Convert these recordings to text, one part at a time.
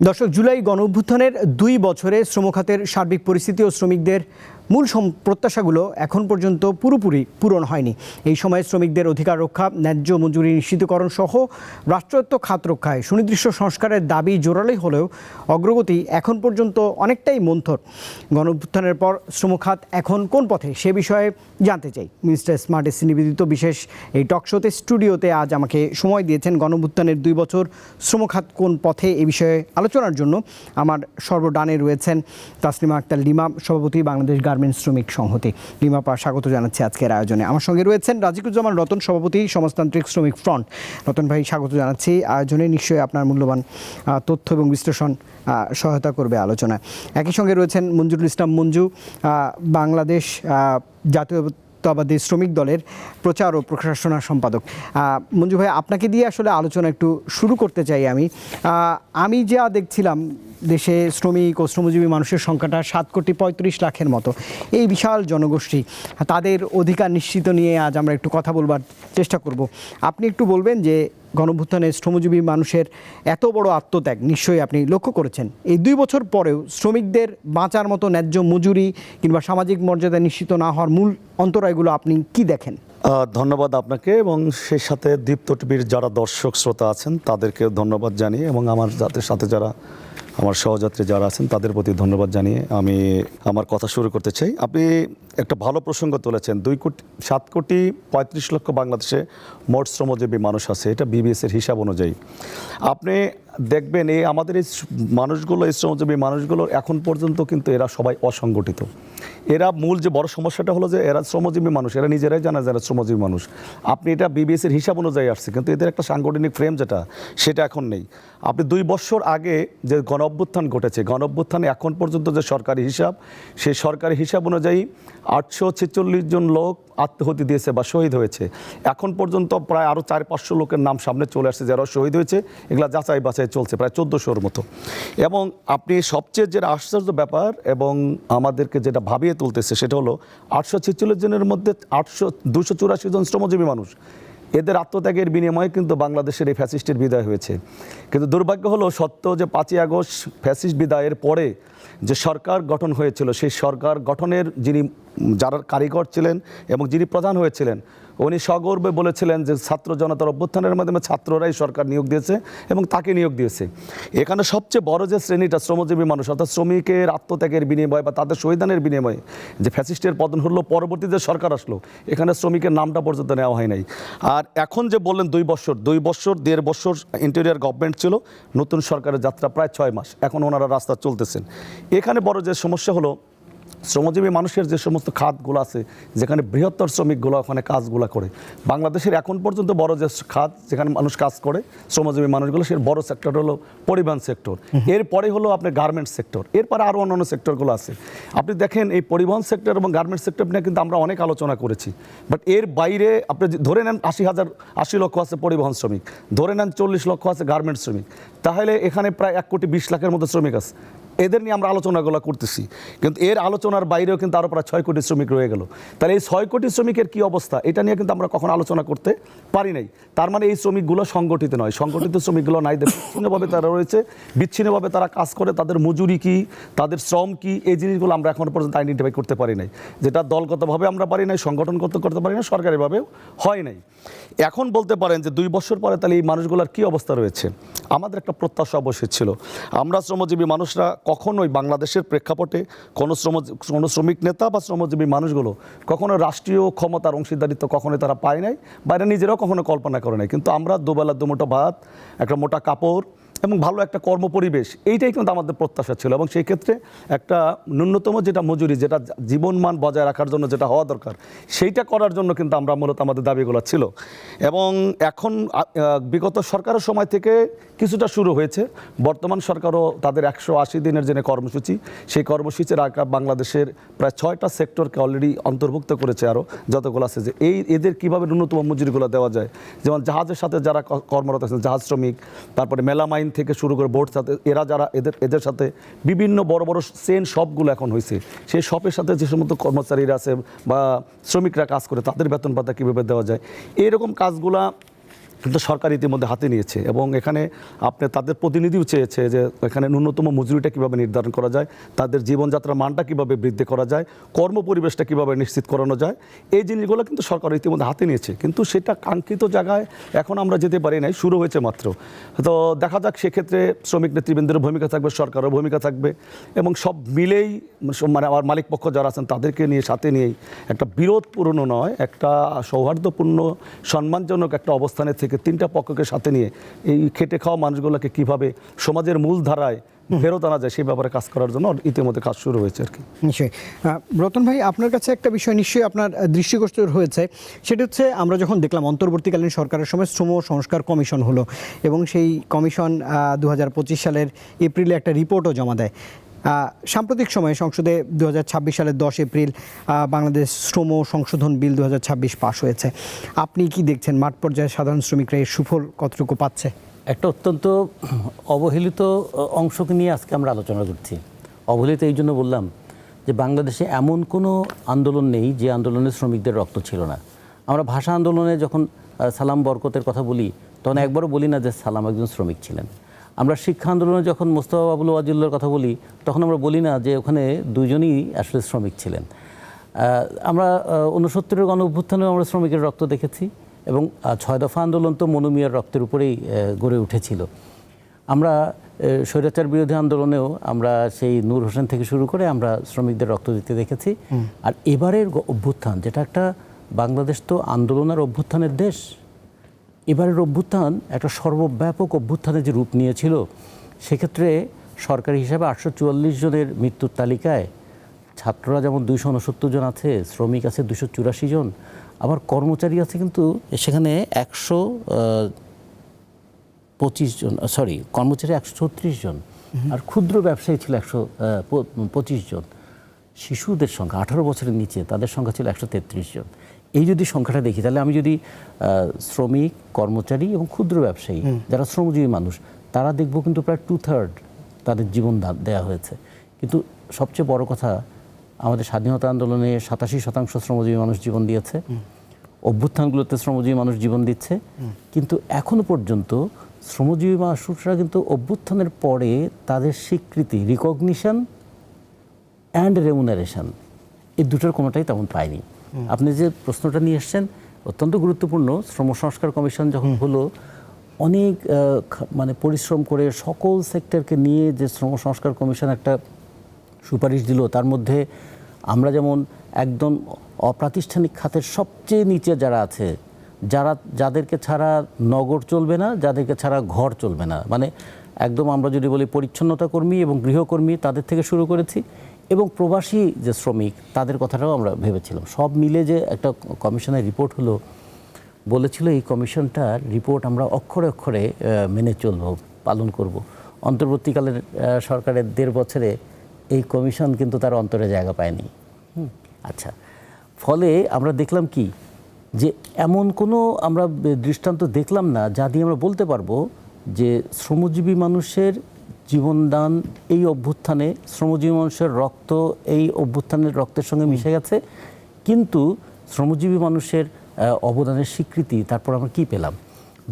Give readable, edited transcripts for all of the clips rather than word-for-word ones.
দর্শক, জুলাই গণঅভ্যুত্থানের ২ বছরে শ্রমখাতের সার্বিক পরিস্থিতি ও শ্রমিকদের মূল প্রত্যাশাগুলো এখন পর্যন্ত পুরোপুরি পূরণ হয়নি। এই সময়ে শ্রমিকদের অধিকার রক্ষা, ন্যায্য মজুরি নিশ্চিতকরণ সহ রাষ্ট্রায়ত্ত খাত রক্ষায় সুনির্দিষ্ট সংস্কারের দাবি জোরালোই হলেও অগ্রগতি এখন পর্যন্ত অনেকটাই মন্থর। গণঅভ্যুত্থানের পর শ্রমখাত এখন কোন পথে, সে বিষয়ে জানতে চাই। মিনিস্টার স্মার্ট এসি নিবেদিত বিশেষ এই টকশোতে স্টুডিওতে আজ আমাকে সময় দিয়েছেন গণঅভ্যুত্থানের ২ বছর শ্রমখাত কোন পথে এ বিষয়ে আলোচনার জন্য। আমার সর্বডানে রয়েছেন তাসলিমা আক্তার লিমা, সভাপতি বাংলাদেশ গার্মেন্টস শ্রমিক সংহতি। লিমা পা, স্বাগত জানাচ্ছি আজকের আয়োজনে। আমার সঙ্গে রয়েছেন রাজিকুজ্জামান রতন, সভাপতি সমাজতান্ত্রিক শ্রমিক ফ্রন্ট। রতন ভাই, স্বাগত জানাচ্ছি আয়োজনে। নিশ্চয়ই আপনার মূল্যবান তথ্য এবং বিশ্লেষণ সহায়তা করবে আলোচনায়। একই সঙ্গে রয়েছেন মঞ্জুরুল ইসলাম মঞ্জু, বাংলাদেশ জাতীয়তাবাদী শ্রমিক দলের প্রচার ও প্রকাশনা সম্পাদক। মঞ্জু ভাই, আপনাকে দিয়ে আসলে আলোচনা একটু শুরু করতে চাই। আমি যা দেখছিলাম, দেশে শ্রমিক ও শ্রমজীবী মানুষের সংখ্যাটা 7,35,00,000 মতো। এই বিশাল জনগোষ্ঠী, তাদের অধিকার নিশ্চিত নিয়ে আজ আমরা একটু কথা বলবার চেষ্টা করব। আপনি একটু বলবেন যে গণঅভ্যুত্থানে শ্রমজীবী মানুষের এত বড় আত্মত্যাগ নিশ্চয়ই আপনি লক্ষ্য করেছেন। এই 2 বছর পরেও শ্রমিকদের বাঁচার মতো ন্যায্য মজুরি কিংবা সামাজিক মর্যাদা নিশ্চিত না হওয়ার মূল অন্তরায়গুলো আপনি কি দেখেন? ধন্যবাদ আপনাকে, এবং সেই সাথে দীপ্ত টিভির যারা দর্শক শ্রোতা আছেন তাদেরকে ধন্যবাদ জানিয়ে, এবং আমার সাথে যারা আমার সহযাত্রী যারা আছেন তাদের প্রতি ধন্যবাদ জানিয়ে আমি আমার কথা শুরু করতে চাই। আপনি একটা ভালো প্রসঙ্গ তুলেছেন। 7,35,00,000 বাংলাদেশে মোট শ্রমজীবী মানুষ আছে, এটা বিবিএসের হিসাব অনুযায়ী। আপনি দেখবেন আমাদের এই মানুষগুলো, এই শ্রমজীবী মানুষগুলো এখন পর্যন্ত কিন্তু এরা সবাই অসংগঠিত। এরা মূল যে বড় সমস্যাটা হলো যে এরা শ্রমজীবী মানুষ, এরা নিজেরাই জানে যারা শ্রমজীবী মানুষ। আপনি এটা বিবিএসের হিসাব অনুযায়ী আসছে, কিন্তু এদের একটা সাংগঠনিক ফ্রেম সেটা এখন নেই। আপনি 2 বছর আগে যে গণঅভ্যুত্থান ঘটেছে, গণঅভ্যুত্থানে এখন পর্যন্ত যে সরকারি হিসাব, সেই সরকারি হিসাব অনুযায়ী 846 জন লোক আত্মহত্যা দিয়েছে বা শহীদ হয়েছে। এখন পর্যন্ত প্রায় আরও 400-500 লোকের নাম সামনে চলে আসছে যারা শহীদ হয়েছে। এগুলা যাচাই বাছাই চলছে, প্রায় 1400-র মতো। এবং আপনি সবচেয়ে যেটা আশ্চর্য ব্যাপার এবং আমাদেরকে যেটা ভাবিয়ে তুলতেছে সেটা হলো 846 জনের মধ্যে 284 জন শ্রমজীবী মানুষ। এদের আত্মত্যাগের বিনিময়ে কিন্তু বাংলাদেশের এই ফ্যাসিস্টের বিদায় হয়েছে। কিন্তু দুর্ভাগ্য হলো সত্য যে 5ই আগস্ট ফ্যাসিস্ট বিদায়ের পরে যে সরকার গঠন হয়েছিল, সেই সরকার গঠনের যারা কারিগর ছিলেন এবং যিনি প্রধান হয়েছিলেন, উনি সগর্বে বলেছিলেন যে ছাত্র জনতার অভ্যুত্থানের মাধ্যমে ছাত্ররাই সরকার নিয়োগ দিয়েছে এবং তাকে নিয়োগ দিয়েছে। এখানে সবচেয়ে বড় যে শ্রেণীটা শ্রমজীবী মানুষ, অর্থাৎ শ্রমিকের আত্মত্যাগের বিনিময়ে বা তাদের শহীদানের বিনিময়ে যে ফ্যাসিস্টের পতন হলো, পরবর্তী যে সরকার আসলো, এখানে শ্রমিকের নামটা পর্যন্ত নেওয়া হয় নাই। আর এখন যে বললেন 2 বছর, 1.5 বছর ইন্টেরিয়র গভর্নমেন্ট ছিল, নতুন সরকারের যাত্রা প্রায় 6 মাস, এখন ওনারা রাস্তা চলতেছেন। এখানে বড় যে সমস্যা হলো শ্রমজীবী মানুষের যে সমস্ত খাতগুলো আছে, যেখানে বৃহত্তর শ্রমিকগুলো ওখানে কাজগুলো করে, বাংলাদেশের এখন পর্যন্ত বড় যে খাত যেখানে মানুষ কাজ করে শ্রমজীবী মানুষগুলো, সে বড় সেক্টর হলো পরিবহন সেক্টর, এরপরে হলো আপনার গার্মেন্টস সেক্টর, এরপরে আরও অন্যান্য সেক্টরগুলো আছে। আপনি দেখেন এই পরিবহন সেক্টর এবং গার্মেন্টস সেক্টর নিয়ে কিন্তু আমরা অনেক আলোচনা করেছি, বাট এর বাইরে আপনি ধরে নেন 80 লক্ষ আছে পরিবহন শ্রমিক, ধরে নেন 40 লক্ষ আছে গার্মেন্টস শ্রমিক, তাহলে এখানে প্রায় 1,20,00,000 মতো শ্রমিক আছে। এদের নিয়ে আমরা আলোচনাগুলো করতেছি, কিন্তু এর আলোচনার বাইরেও কিন্তু আরও প্রায় 6 কোটি শ্রমিক রয়ে গেল। তাহলে এই 6 কোটি শ্রমিকের কী অবস্থা, এটা নিয়ে কিন্তু আমরা কখনো আলোচনা করতে পারি নাই। তার মানে এই শ্রমিকগুলো সংগঠিত নয়, সংগঠিত শ্রমিকগুলো নাই, বিচ্ছিন্নভাবে তারা রয়েছে, বিচ্ছিন্নভাবে তারা কাজ করে, তাদের মজুরি কী, তাদের শ্রম কী, এই জিনিসগুলো আমরা এখনও পর্যন্ত আইডেন্টিফাই করতে পারি নাই। যেটা দলগতভাবে আমরা পারি নাই, সংগঠনগত করতে পারি না, সরকারিভাবেও হয় নাই। এখন বলতে পারেন যে 2 বছর পরে তাহলে এই মানুষগুলোর কী অবস্থা রয়েছে। আমাদের একটা প্রত্যাশা অবশ্যই ছিল, আমরা শ্রমজীবী মানুষরা কখনোই বাংলাদেশের প্রেক্ষাপটে কোনো শ্রমিক নেতা বা শ্রমজীবী মানুষগুলো কখনো রাষ্ট্রীয় ক্ষমতার অংশীদারিত্ব কখনোই তারা পায় নাই, বাইরে নিজেরাও কখনো কল্পনা করে নাই। কিন্তু আমরা দুবেলা দুমুঠো ভাত, একটা মোটা কাপড় এবং ভালো একটা কর্মপরিবেশ, এইটাই কিন্তু আমাদের প্রত্যাশা ছিল। এবং সেই ক্ষেত্রে একটা ন্যূনতম যেটা মজুরি, যেটা জীবনমান বজায় রাখার জন্য যেটা হওয়া দরকার, সেইটা করার জন্য কিন্তু আমরা মূলত আমাদের দাবিগুলো ছিল। এবং এখন বিগত সরকারের সময় থেকে কিছুটা শুরু হয়েছে, বর্তমান সরকারও তাদের 180 দিনের যে কর্মসূচি, সেই কর্মসূচির বাংলাদেশের প্রায় 6টা সেক্টরকে অলরেডি অন্তর্ভুক্ত করেছে, আরও যতগুলো আছে, যে এদের কীভাবে ন্যূনতম মজুরিগুলো দেওয়া যায়। যেমন জাহাজের সাথে যারা কর্মরত আছেন, জাহাজ শ্রমিক, তারপরে মেলামাইন থেকে শুরু করে বোর্ড সাথে, এরা যারা এদের সাথে বিভিন্ন বড় বড় চেন শপগুলো এখন হয়েছে, সেই শপের সাথে যে সমস্ত কর্মচারীরা আছে বা শ্রমিকরা কাজ করে, তাদের বেতন ভাতা কীভাবে দেওয়া যায়, এইরকম কাজগুলা কিন্তু সরকার ইতিমধ্যে হাতে নিয়েছে এবং এখানে আপনি তাদের প্রতিনিধিও চেয়েছে যে এখানে ন্যূনতম মজুরিটা কীভাবে নির্ধারণ করা যায়, তাদের জীবনযাত্রার মানটা কীভাবে বৃদ্ধি করা যায়, কর্মপরিবেশটা কীভাবে নিশ্চিত করানো যায়, এই জিনিসগুলো কিন্তু সরকার ইতিমধ্যে হাতে নিয়েছে। কিন্তু সেটা কাঙ্ক্ষিত জায়গায় এখন আমরা যেতে পারি নাই, শুরু হয়েছে মাত্র। তো দেখা যাক সেক্ষেত্রে শ্রমিক নেতৃবৃন্দের ভূমিকা থাকবে, সরকারের ভূমিকা থাকবে এবং সব মিলেই মানে আমার মালিক পক্ষ যারা আছেন তাদেরকে নিয়ে সাথে নিয়েই একটা বিরোধপূর্ণ নয়, একটা সৌহার্দ্যপূর্ণ সম্মানজনক একটা অবস্থানে থেকে তিনটা পক্ষকে সাথে নিয়ে এই খেটে খাওয়া মানুষগুলোকে কিভাবে সমাজের মূল ধারায় ফেরত আনা যায় সেই ব্যাপারে কাজ করার জন্য ইতিমধ্যে কাজ শুরু হয়েছে আর কি। নিশ্চয়ই। রতন ভাই, আপনার কাছে একটা বিষয় নিশ্চয়ই আপনার দৃষ্টিগোচর হয়েছে, সেটা হচ্ছে আমরা যখন দেখলাম অন্তর্বর্তীকালীন সরকারের সময় শ্রম সংস্কার কমিশন হলো এবং সেই কমিশন 2025 সালের এপ্রিলে একটা রিপোর্টও জমা দেয়। সাম্প্রতিক সময়ে সংসদে 2026 সালের 10 এপ্রিল বাংলাদেশ শ্রম সংশোধন বিল 2026 পাশ হয়েছে। আপনি কি দেখছেন মাঠ পর্যায়ে সাধারণ শ্রমিকরা এর সুফল কতটুকু পাচ্ছে? একটা অত্যন্ত অবহেলিত অংশকে নিয়ে আজকে আমরা আলোচনা করছি। অবহেলিত এই জন্য বললাম যে বাংলাদেশে এমন কোনো আন্দোলন নেই যে আন্দোলনে শ্রমিকদের রক্ত ছিল না। আমরা ভাষা আন্দোলনে যখন সালাম বরকতের কথা বলি তখন একবারও বলি না যে সালাম একজন শ্রমিক ছিলেন। আমরা শিক্ষা আন্দোলনে যখন মোস্তফা বাবুল ওয়াজিল্লার কথা বলি তখন আমরা বলি না যে ওখানে দুজনই আসলে শ্রমিক ছিলেন। আমরা 69-এর গণ অভ্যুত্থানেও আমরা শ্রমিকের রক্ত দেখেছি এবং 6 দফা আন্দোলন তো মনু মিয়ার রক্তের উপরেই গড়ে উঠেছিল। আমরা স্বৈরাচার বিরোধী আন্দোলনেও আমরা সেই নূর হোসেন থেকে শুরু করে আমরা শ্রমিকদের রক্ত দিতে দেখেছি। আর এবারের অভ্যুত্থান, যেটা একটা বাংলাদেশ তো আন্দোলন আর অভ্যুত্থানের দেশ, এবারের অভ্যুত্থান একটা সর্বব্যাপক অভ্যুত্থানে যে রূপ নিয়েছিল, সেক্ষেত্রে সরকারি হিসাবে 844 জনের মৃত্যুর তালিকায় ছাত্ররা যেমন 269 জন আছে, শ্রমিক আছে 284 জন, আবার কর্মচারী আছে কিন্তু সেখানে 125 জন, কর্মচারী 136 জন, আর ক্ষুদ্র ব্যবসায়ী ছিল 125 জন। শিশুদের সংখ্যা 18 বছরের নিচে তাদের সংখ্যা ছিল 133 জন। এই যদি সংখ্যাটা দেখি তাহলে আমি যদি শ্রমিক, কর্মচারী এবং ক্ষুদ্র ব্যবসায়ী যারা শ্রমজীবী মানুষ তারা দেখব কিন্তু প্রায় 2/3 তাদের জীবন দেওয়া হয়েছে। কিন্তু সবচেয়ে বড় কথা, আমাদের স্বাধীনতা আন্দোলনে 87% শ্রমজীবী মানুষ জীবন দিয়েছে, অভ্যুত্থানগুলোতে শ্রমজীবী মানুষ জীবন দিচ্ছে, কিন্তু এখনো পর্যন্ত শ্রমজীবী মানুষরা কিন্তু অভ্যুত্থানের পরে তাদের স্বীকৃতি, রিকগনিশন অ্যান্ড রেমুনারেশন, এই দুটোর কোনোটাই তেমন পায়নি। আপনি যে প্রশ্নটা নিয়ে এসছেন অত্যন্ত গুরুত্বপূর্ণ। শ্রম সংস্কার কমিশন যখন হলো, অনেক মানে পরিশ্রম করে সকল সেক্টরকে নিয়ে যে শ্রম সংস্কার কমিশন একটা সুপারিশ দিল, তার মধ্যে আমরা যেমন একদম অপ্রাতিষ্ঠানিক খাতের সবচেয়ে নিচে যারা আছে, যাদেরকে ছাড়া নগর চলবে না, যাদেরকে ছাড়া ঘর চলবে না, মানে একদম আমরা যদি বলি পরিচ্ছন্নতা কর্মী এবং গৃহকর্মী, তাদের থেকে শুরু করেছি, এবং প্রবাসী যে শ্রমিক তাদের কথাটাও আমরা ভেবেছিলাম। সব মিলে যে একটা কমিশনের রিপোর্ট হলো, বলেছিল এই কমিশনটার রিপোর্ট আমরা অক্ষরে অক্ষরে মেনে চলব, পালন করব। অন্তর্বর্তীকালের সরকারের 1.5 বছরে এই কমিশন কিন্তু তার অন্তরে জায়গা পায়নি। আচ্ছা, ফলে আমরা দেখলাম কি, যে এমন কোনো আমরা দৃষ্টান্ত দেখলাম না যা দিয়ে আমরা বলতে পারবো যে শ্রমজীবী মানুষের জীবনদান এই অভ্যুত্থানে, শ্রমজীবী মানুষের রক্ত এই অভ্যুত্থানের রক্তের সঙ্গে মিশে গেছে, কিন্তু শ্রমজীবী মানুষের অবদানের স্বীকৃতি তারপর আমরা কি পেলাম?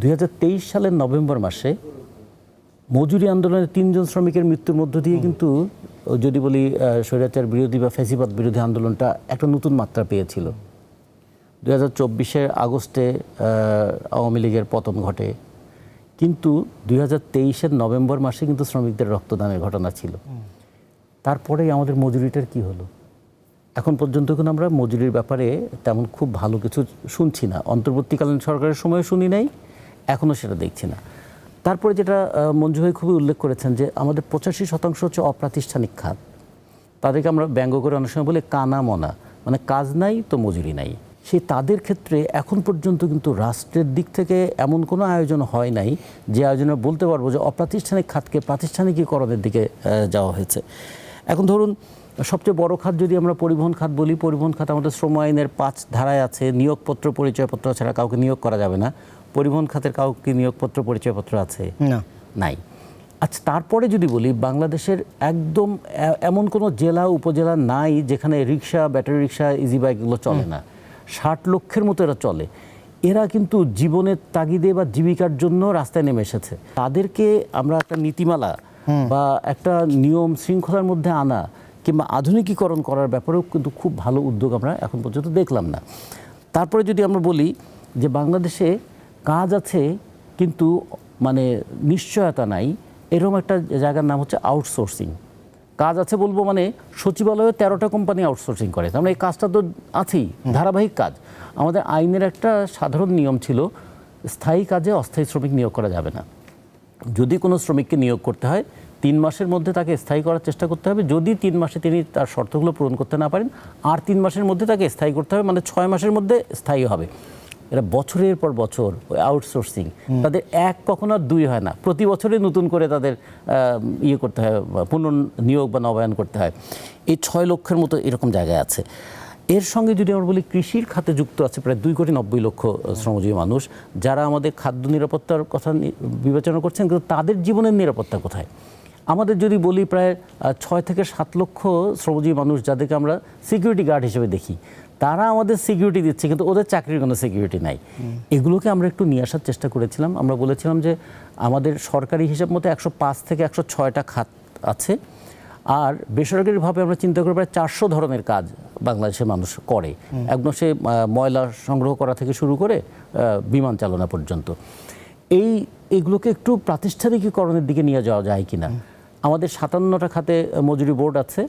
2023 সালের নভেম্বর মাসে মজুরি আন্দোলনে 3 জন শ্রমিকের মৃত্যুর মধ্য দিয়ে কিন্তু, যদি বলি স্বৈরাচার বিরোধী বা ফ্যাসিবাদ বিরোধী আন্দোলনটা একটা নতুন মাত্রা পেয়েছিল। 2024 আগস্টে আওয়ামী লীগের পতন ঘটে, কিন্তু 2023 নভেম্বর মাসে কিন্তু শ্রমিকদের রক্তদানের ঘটনা ছিল। তারপরেই আমাদের মজুরিটার কি হলো? এখন পর্যন্ত কিন্তু আমরা মজুরির ব্যাপারে তেমন খুব ভালো কিছু শুনছি না। অন্তর্বর্তীকালীন সরকারের সময় শুনি নাই, এখনও সেটা দেখছি না। তারপরে যেটা মঞ্জু ভাই খুবই উল্লেখ করেছেন যে আমাদের 85% হচ্ছে অপ্রাতিষ্ঠানিক খাত। তাদেরকে আমরা ব্যঙ্গ করে অনেক সময় বলি কানা মনা, মানে কাজ নাই তো মজুরি নাই। সেই তাদের ক্ষেত্রে এখন পর্যন্ত কিন্তু রাষ্ট্রের দিক থেকে এমন কোনো আয়োজন হয় নাই যে আয়োজনে বলতে পারবো যে অপ্রাতিষ্ঠানিক খাতকে প্রাতিষ্ঠানিকীকরণের দিকে যাওয়া হয়েছে। এখন ধরুন সবচেয়ে বড় খাত যদি আমরা পরিবহন খাত বলি, পরিবহন খাত আমাদের শ্রম আইনের 5 ধারায় আছে, নিয়োগপত্র পরিচয়পত্র ছাড়া কাউকে নিয়োগ করা যাবে না। পরিবহন খাতের কাউকে নিয়োগপত্র পরিচয়পত্র আছে? না, নাই। আচ্ছা, তারপরে যদি বলি বাংলাদেশের একদম এমন কোনো জেলা উপজেলা নাই যেখানে রিক্সা, ব্যাটারি রিক্সা, ইজি বাইক এগুলো চলে না। 60 লক্ষের মতো এরা চলে। এরা কিন্তু জীবনের তাগিদে বা জীবিকার জন্য রাস্তায় নেমে এসেছে। তাদেরকে আমরা একটা নীতিমালা বা একটা নিয়ম শৃঙ্খলার মধ্যে আনা কিংবা আধুনিকীকরণ করার ব্যাপারেও কিন্তু খুব ভালো উদ্যোগ আমরা এখন পর্যন্ত দেখলাম না। তারপরে যদি আমরা বলি যে বাংলাদেশে কাজ আছে কিন্তু মানে নিশ্চয়তা নাই, এরকম একটা জায়গার নাম হচ্ছে আউটসোর্সিং। কাজ আছে বলবো মানে সচিবালয়ে 13টা কোম্পানি আউটসোর্সিং করে, তার মানে এই কাজটা তো আছেই, ধারাবাহিক কাজ। আমাদের আইনের একটা সাধারণ নিয়ম ছিল, স্থায়ী কাজে অস্থায়ী শ্রমিক নিয়োগ করা যাবে না। যদি কোনো শ্রমিককে নিয়োগ করতে হয় 3 মাসের মধ্যে তাকে স্থায়ী করার চেষ্টা করতে হবে। যদি 3 মাসে তিনি তার শর্তগুলো পূরণ করতে না পারেন, আর 3 মাসের মধ্যে তাকে স্থায়ী করতে হবে, মানে 6 মাসের মধ্যে স্থায়ী হবে। এরা বছরের পর বছর ওই আউটসোর্সিং, তাদের 1 কখনো আর 2 হয় না, প্রতি বছরে নতুন করে তাদের ইয়ে করতে হয়, পুনর্নিয়োগ বা নবায়ন করতে হয়। এই 6 লক্ষের মতো এরকম জায়গায় আছে। এর সঙ্গে যদি আমরা বলি কৃষির খাতে যুক্ত আছে প্রায় 2,90,00,000 শ্রমজীবী মানুষ, যারা আমাদের খাদ্য নিরাপত্তার কথা বিবেচনা করছেন, কিন্তু তাদের জীবনের নিরাপত্তা কোথায়? আমাদের যদি বলি প্রায় 6 থেকে 7 লক্ষ শ্রমজীবী মানুষ যাদেরকে আমরা সিকিউরিটি গার্ড হিসেবে দেখি, তারা আমাদের সিকিউরিটি দিচ্ছে কিন্তু ওদের চাকরির কোনো সিকিউরিটি নাই। এগুলোকে আমরা একটু নিয়ে আসার চেষ্টা করেছিলাম। আমরা বলেছিলাম যে আমাদের সরকারি হিসাব মতো 105 থেকে 106টা খাত আছে, আর বেসরকারিভাবে আমরা চিন্তা করি প্রায় 400 ধরনের কাজ বাংলাদেশের মানুষ করে, একদম সে ময়লা সংগ্রহ করা থেকে শুরু করে বিমান চালনা পর্যন্ত। এইগুলোকে একটু প্রাতিষ্ঠানিকীকরণের দিকে নিয়ে যাওয়া যায় কিনা। আমাদের 57টা খাতে মজুরি বোর্ড আছে,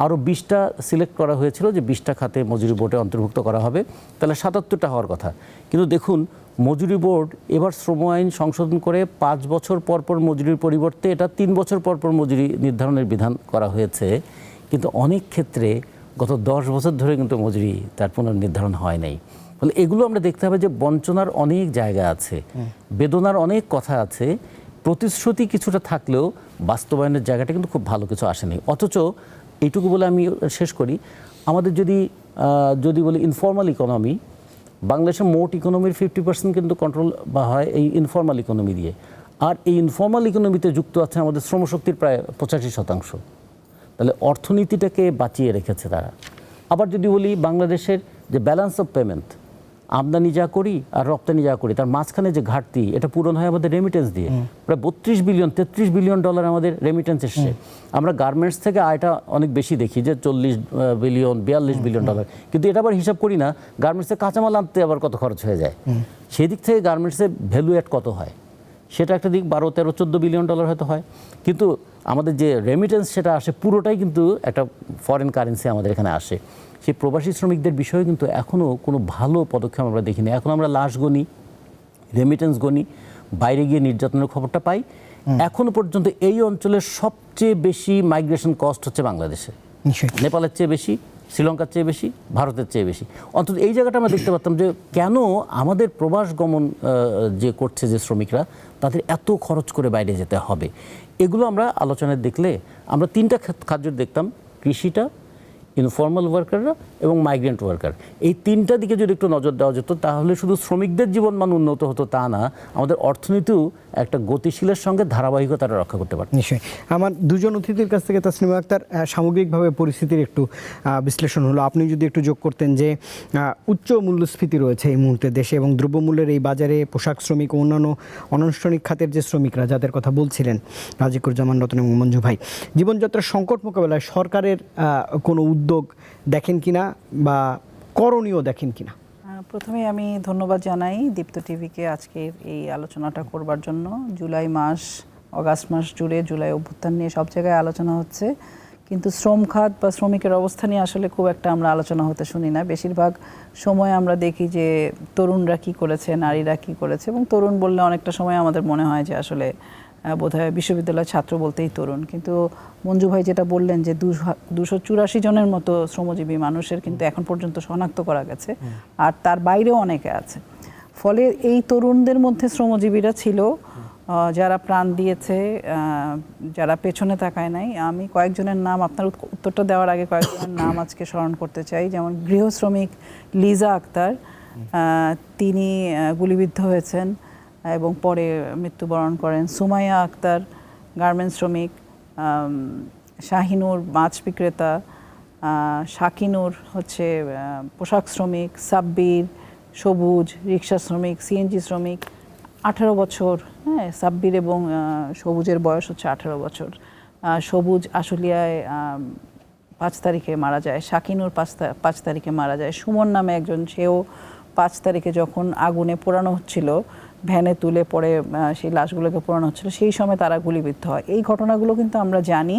আরও 20টা সিলেক্ট করা হয়েছিল যে 20টা খাতে মজুরি বোর্ডে অন্তর্ভুক্ত করা হবে, তাহলে 77টা হওয়ার কথা। কিন্তু দেখুন মজুরি বোর্ড এবার শ্রম আইন সংশোধন করে 5 বছর পর পর মজুরির পরিবর্তে এটা 3 বছর পর পর মজুরি নির্ধারণের বিধান করা হয়েছে, কিন্তু অনেক ক্ষেত্রে গত 10 বছর ধরে কিন্তু মজুরি তার পুনর্নির্ধারণ হয় নাই। ফলে এগুলো আমরা দেখতে হবে যে বঞ্চনার অনেক জায়গা আছে, বেদনার অনেক কথা আছে, প্রতিশ্রুতি কিছুটা থাকলেও বাস্তবায়নের জায়গাটা কিন্তু খুব ভালো কিছু আসেনি। অথচ এইটুকু বলে আমি শেষ করি, আমাদের যদি বলি ইনফর্মাল ইকোনমি, বাংলাদেশের মোট ইকোনমির 50% কিন্তু কন্ট্রোল বা হয় এই ইনফর্মাল ইকোনমি দিয়ে, আর এই ইনফর্মাল ইকোনমিতে যুক্ত আছে আমাদের শ্রমশক্তির প্রায় 85%। তাহলে অর্থনীতিটাকে বাঁচিয়ে রেখেছে তারা। আবার যদি বলি বাংলাদেশের যে ব্যালেন্স অফ পেমেন্ট, আমদানি যা করি আর রপ্তানি যা করি, তার মাঝখানে যে ঘাটতি, এটা পূরণ হয় আমাদের রেমিটেন্স দিয়ে। প্রায় 33 বিলিয়ন ডলার আমাদের রেমিটেন্স এসছে। আমরা গার্মেন্টস থেকে আয়টা অনেক বেশি দেখি যে 40 বিলিয়ন 42 বিলিয়ন ডলার, কিন্তু এটা আবার হিসাব করি না গার্মেন্টসে কাঁচামাল আনতে আবার কত খরচ হয়ে যায়। সেই দিক থেকে গার্মেন্টসে ভ্যালু অ্যাড কত হয়, সেটা একটা দিক 12, 13, 14 বিলিয়ন ডলার হয়তো হয়, কিন্তু আমাদের যে রেমিটেন্স সেটা আসে পুরোটাই কিন্তু একটা ফরেন কারেন্সি আমাদের এখানে আসে। সেই প্রবাসী শ্রমিকদের বিষয়ে কিন্তু এখনও কোনো ভালো পদক্ষেপ আমরা দেখিনি। এখন আমরা লাশ গণি, রেমিটেন্স গণি, বাইরে গিয়ে নির্যাতনের খবরটা পাই। এখনো পর্যন্ত এই অঞ্চলের সবচেয়ে বেশি মাইগ্রেশন কস্ট হচ্ছে বাংলাদেশে, নেপালের চেয়ে বেশি, শ্রীলঙ্কার চেয়ে বেশি, ভারতের চেয়ে বেশি। অন্তত এই জায়গাটা আমরা দেখতে পারতাম যে কেন আমাদের প্রবাস গমন যে করছে যে শ্রমিকরা, তাদের এত খরচ করে বাইরে যেতে হবে। এগুলো আমরা আলোচনায় দেখলে আমরা 3টা খাত দেখতাম, কৃষিটা, ইনফর্মাল ওয়ার্কাররা এবং মাইগ্রেন্ট ওয়ার্কার। এই 3টা দিকে যদি একটু নজর দেওয়া যেত, তাহলে শুধু শ্রমিকদের জীবনমান উন্নত হতো তা না, আমাদের অর্থনীতিও একটা গতিশীলের সঙ্গে ধারাবাহিকতাটা রক্ষা করতে পারত। নিশ্চয়ই। আমার দুজন অতিথির কাছ থেকে তাসনিমা আক্তার সামগ্রিকভাবে পরিস্থিতির একটু বিশ্লেষণ হলো। আপনি যদি একটু যোগ করতেন যে উচ্চ মূল্যস্ফীতি রয়েছে এই মুহূর্তে দেশে, এবং দ্রব্যমূল্যের এই বাজারে পোশাক শ্রমিক ও অন্যান্য অনানুষ্ঠানিক খাতের যে শ্রমিকরা যাদের কথা বলছিলেন রাজিকুজ্জামান রতন এবং মঞ্জু ভাই, জীবনযাত্রার সংকট মোকাবেলায় সরকারের কোনো উদ্যোগ দেখেন কিনা বা করণীয় দেখেন কিনা? প্রথমে আমি ধন্যবাদ জানাই দীপ্ত টিভিকে আজকের এই আলোচনাটা করবার জন্য। জুলাই মাস, অগাস্ট মাস জুড়ে জুলাই অভ্যুত্থান নিয়ে সব জায়গায় আলোচনা হচ্ছে, কিন্তু শ্রম খাত বা শ্রমিকের অবস্থা নিয়ে আসলে খুব একটা আমরা আলোচনা হতে শুনি না। বেশিরভাগ সময় আমরা দেখি যে তরুণরা কী করেছে, নারীরা কী করেছে, এবং তরুণ বললে অনেকটা সময় আমাদের মনে হয় যে আসলে বোধহয় বিশ্ববিদ্যালয়ের ছাত্র বলতেই তরুণ। কিন্তু মঞ্জু ভাই যেটা বললেন যে 284 জনের মতো শ্রমজীবী মানুষের কিন্তু এখন পর্যন্ত শনাক্ত করা গেছে, আর তার বাইরেও অনেকে আছে। ফলে এই তরুণদের মধ্যে শ্রমজীবীরা ছিল যারা প্রাণ দিয়েছে, যারা পেছনে তাকায় নাই। আমি কয়েকজনের নাম, আপনার উত্তরটা দেওয়ার আগে কয়েকজনের নাম আজকে স্মরণ করতে চাই। যেমন গৃহ শ্রমিক লিজা আক্তার, তিনি গুলিবিদ্ধ হয়েছেন এবং পরে মৃত্যুবরণ করেন। সুমাইয়া আক্তার গার্মেন্টস শ্রমিক, শাহিনুর মাছ বিক্রেতা, শাকিনুর হচ্ছে পোশাক শ্রমিক, সাব্বির, সবুজ, রিক্সা শ্রমিক, সিএনজি শ্রমিক, 18 বছর, হ্যাঁ, সাব্বির এবং সবুজের বয়স হচ্ছে 18 বছর। সবুজ আশুলিয়ায় 5 তারিখে মারা যায়, শাকিনুর 5 তারিখে মারা যায়, সুমন নামে একজন, সেও 5 তারিখে যখন আগুনে পোড়ানো হচ্ছিল, ভ্যানে তুলে পরে সেই লাশগুলোকে পোড়ানো হচ্ছিল, সেই সময় তারা গুলিবিদ্ধ হয়। এই ঘটনাগুলো কিন্তু আমরা জানি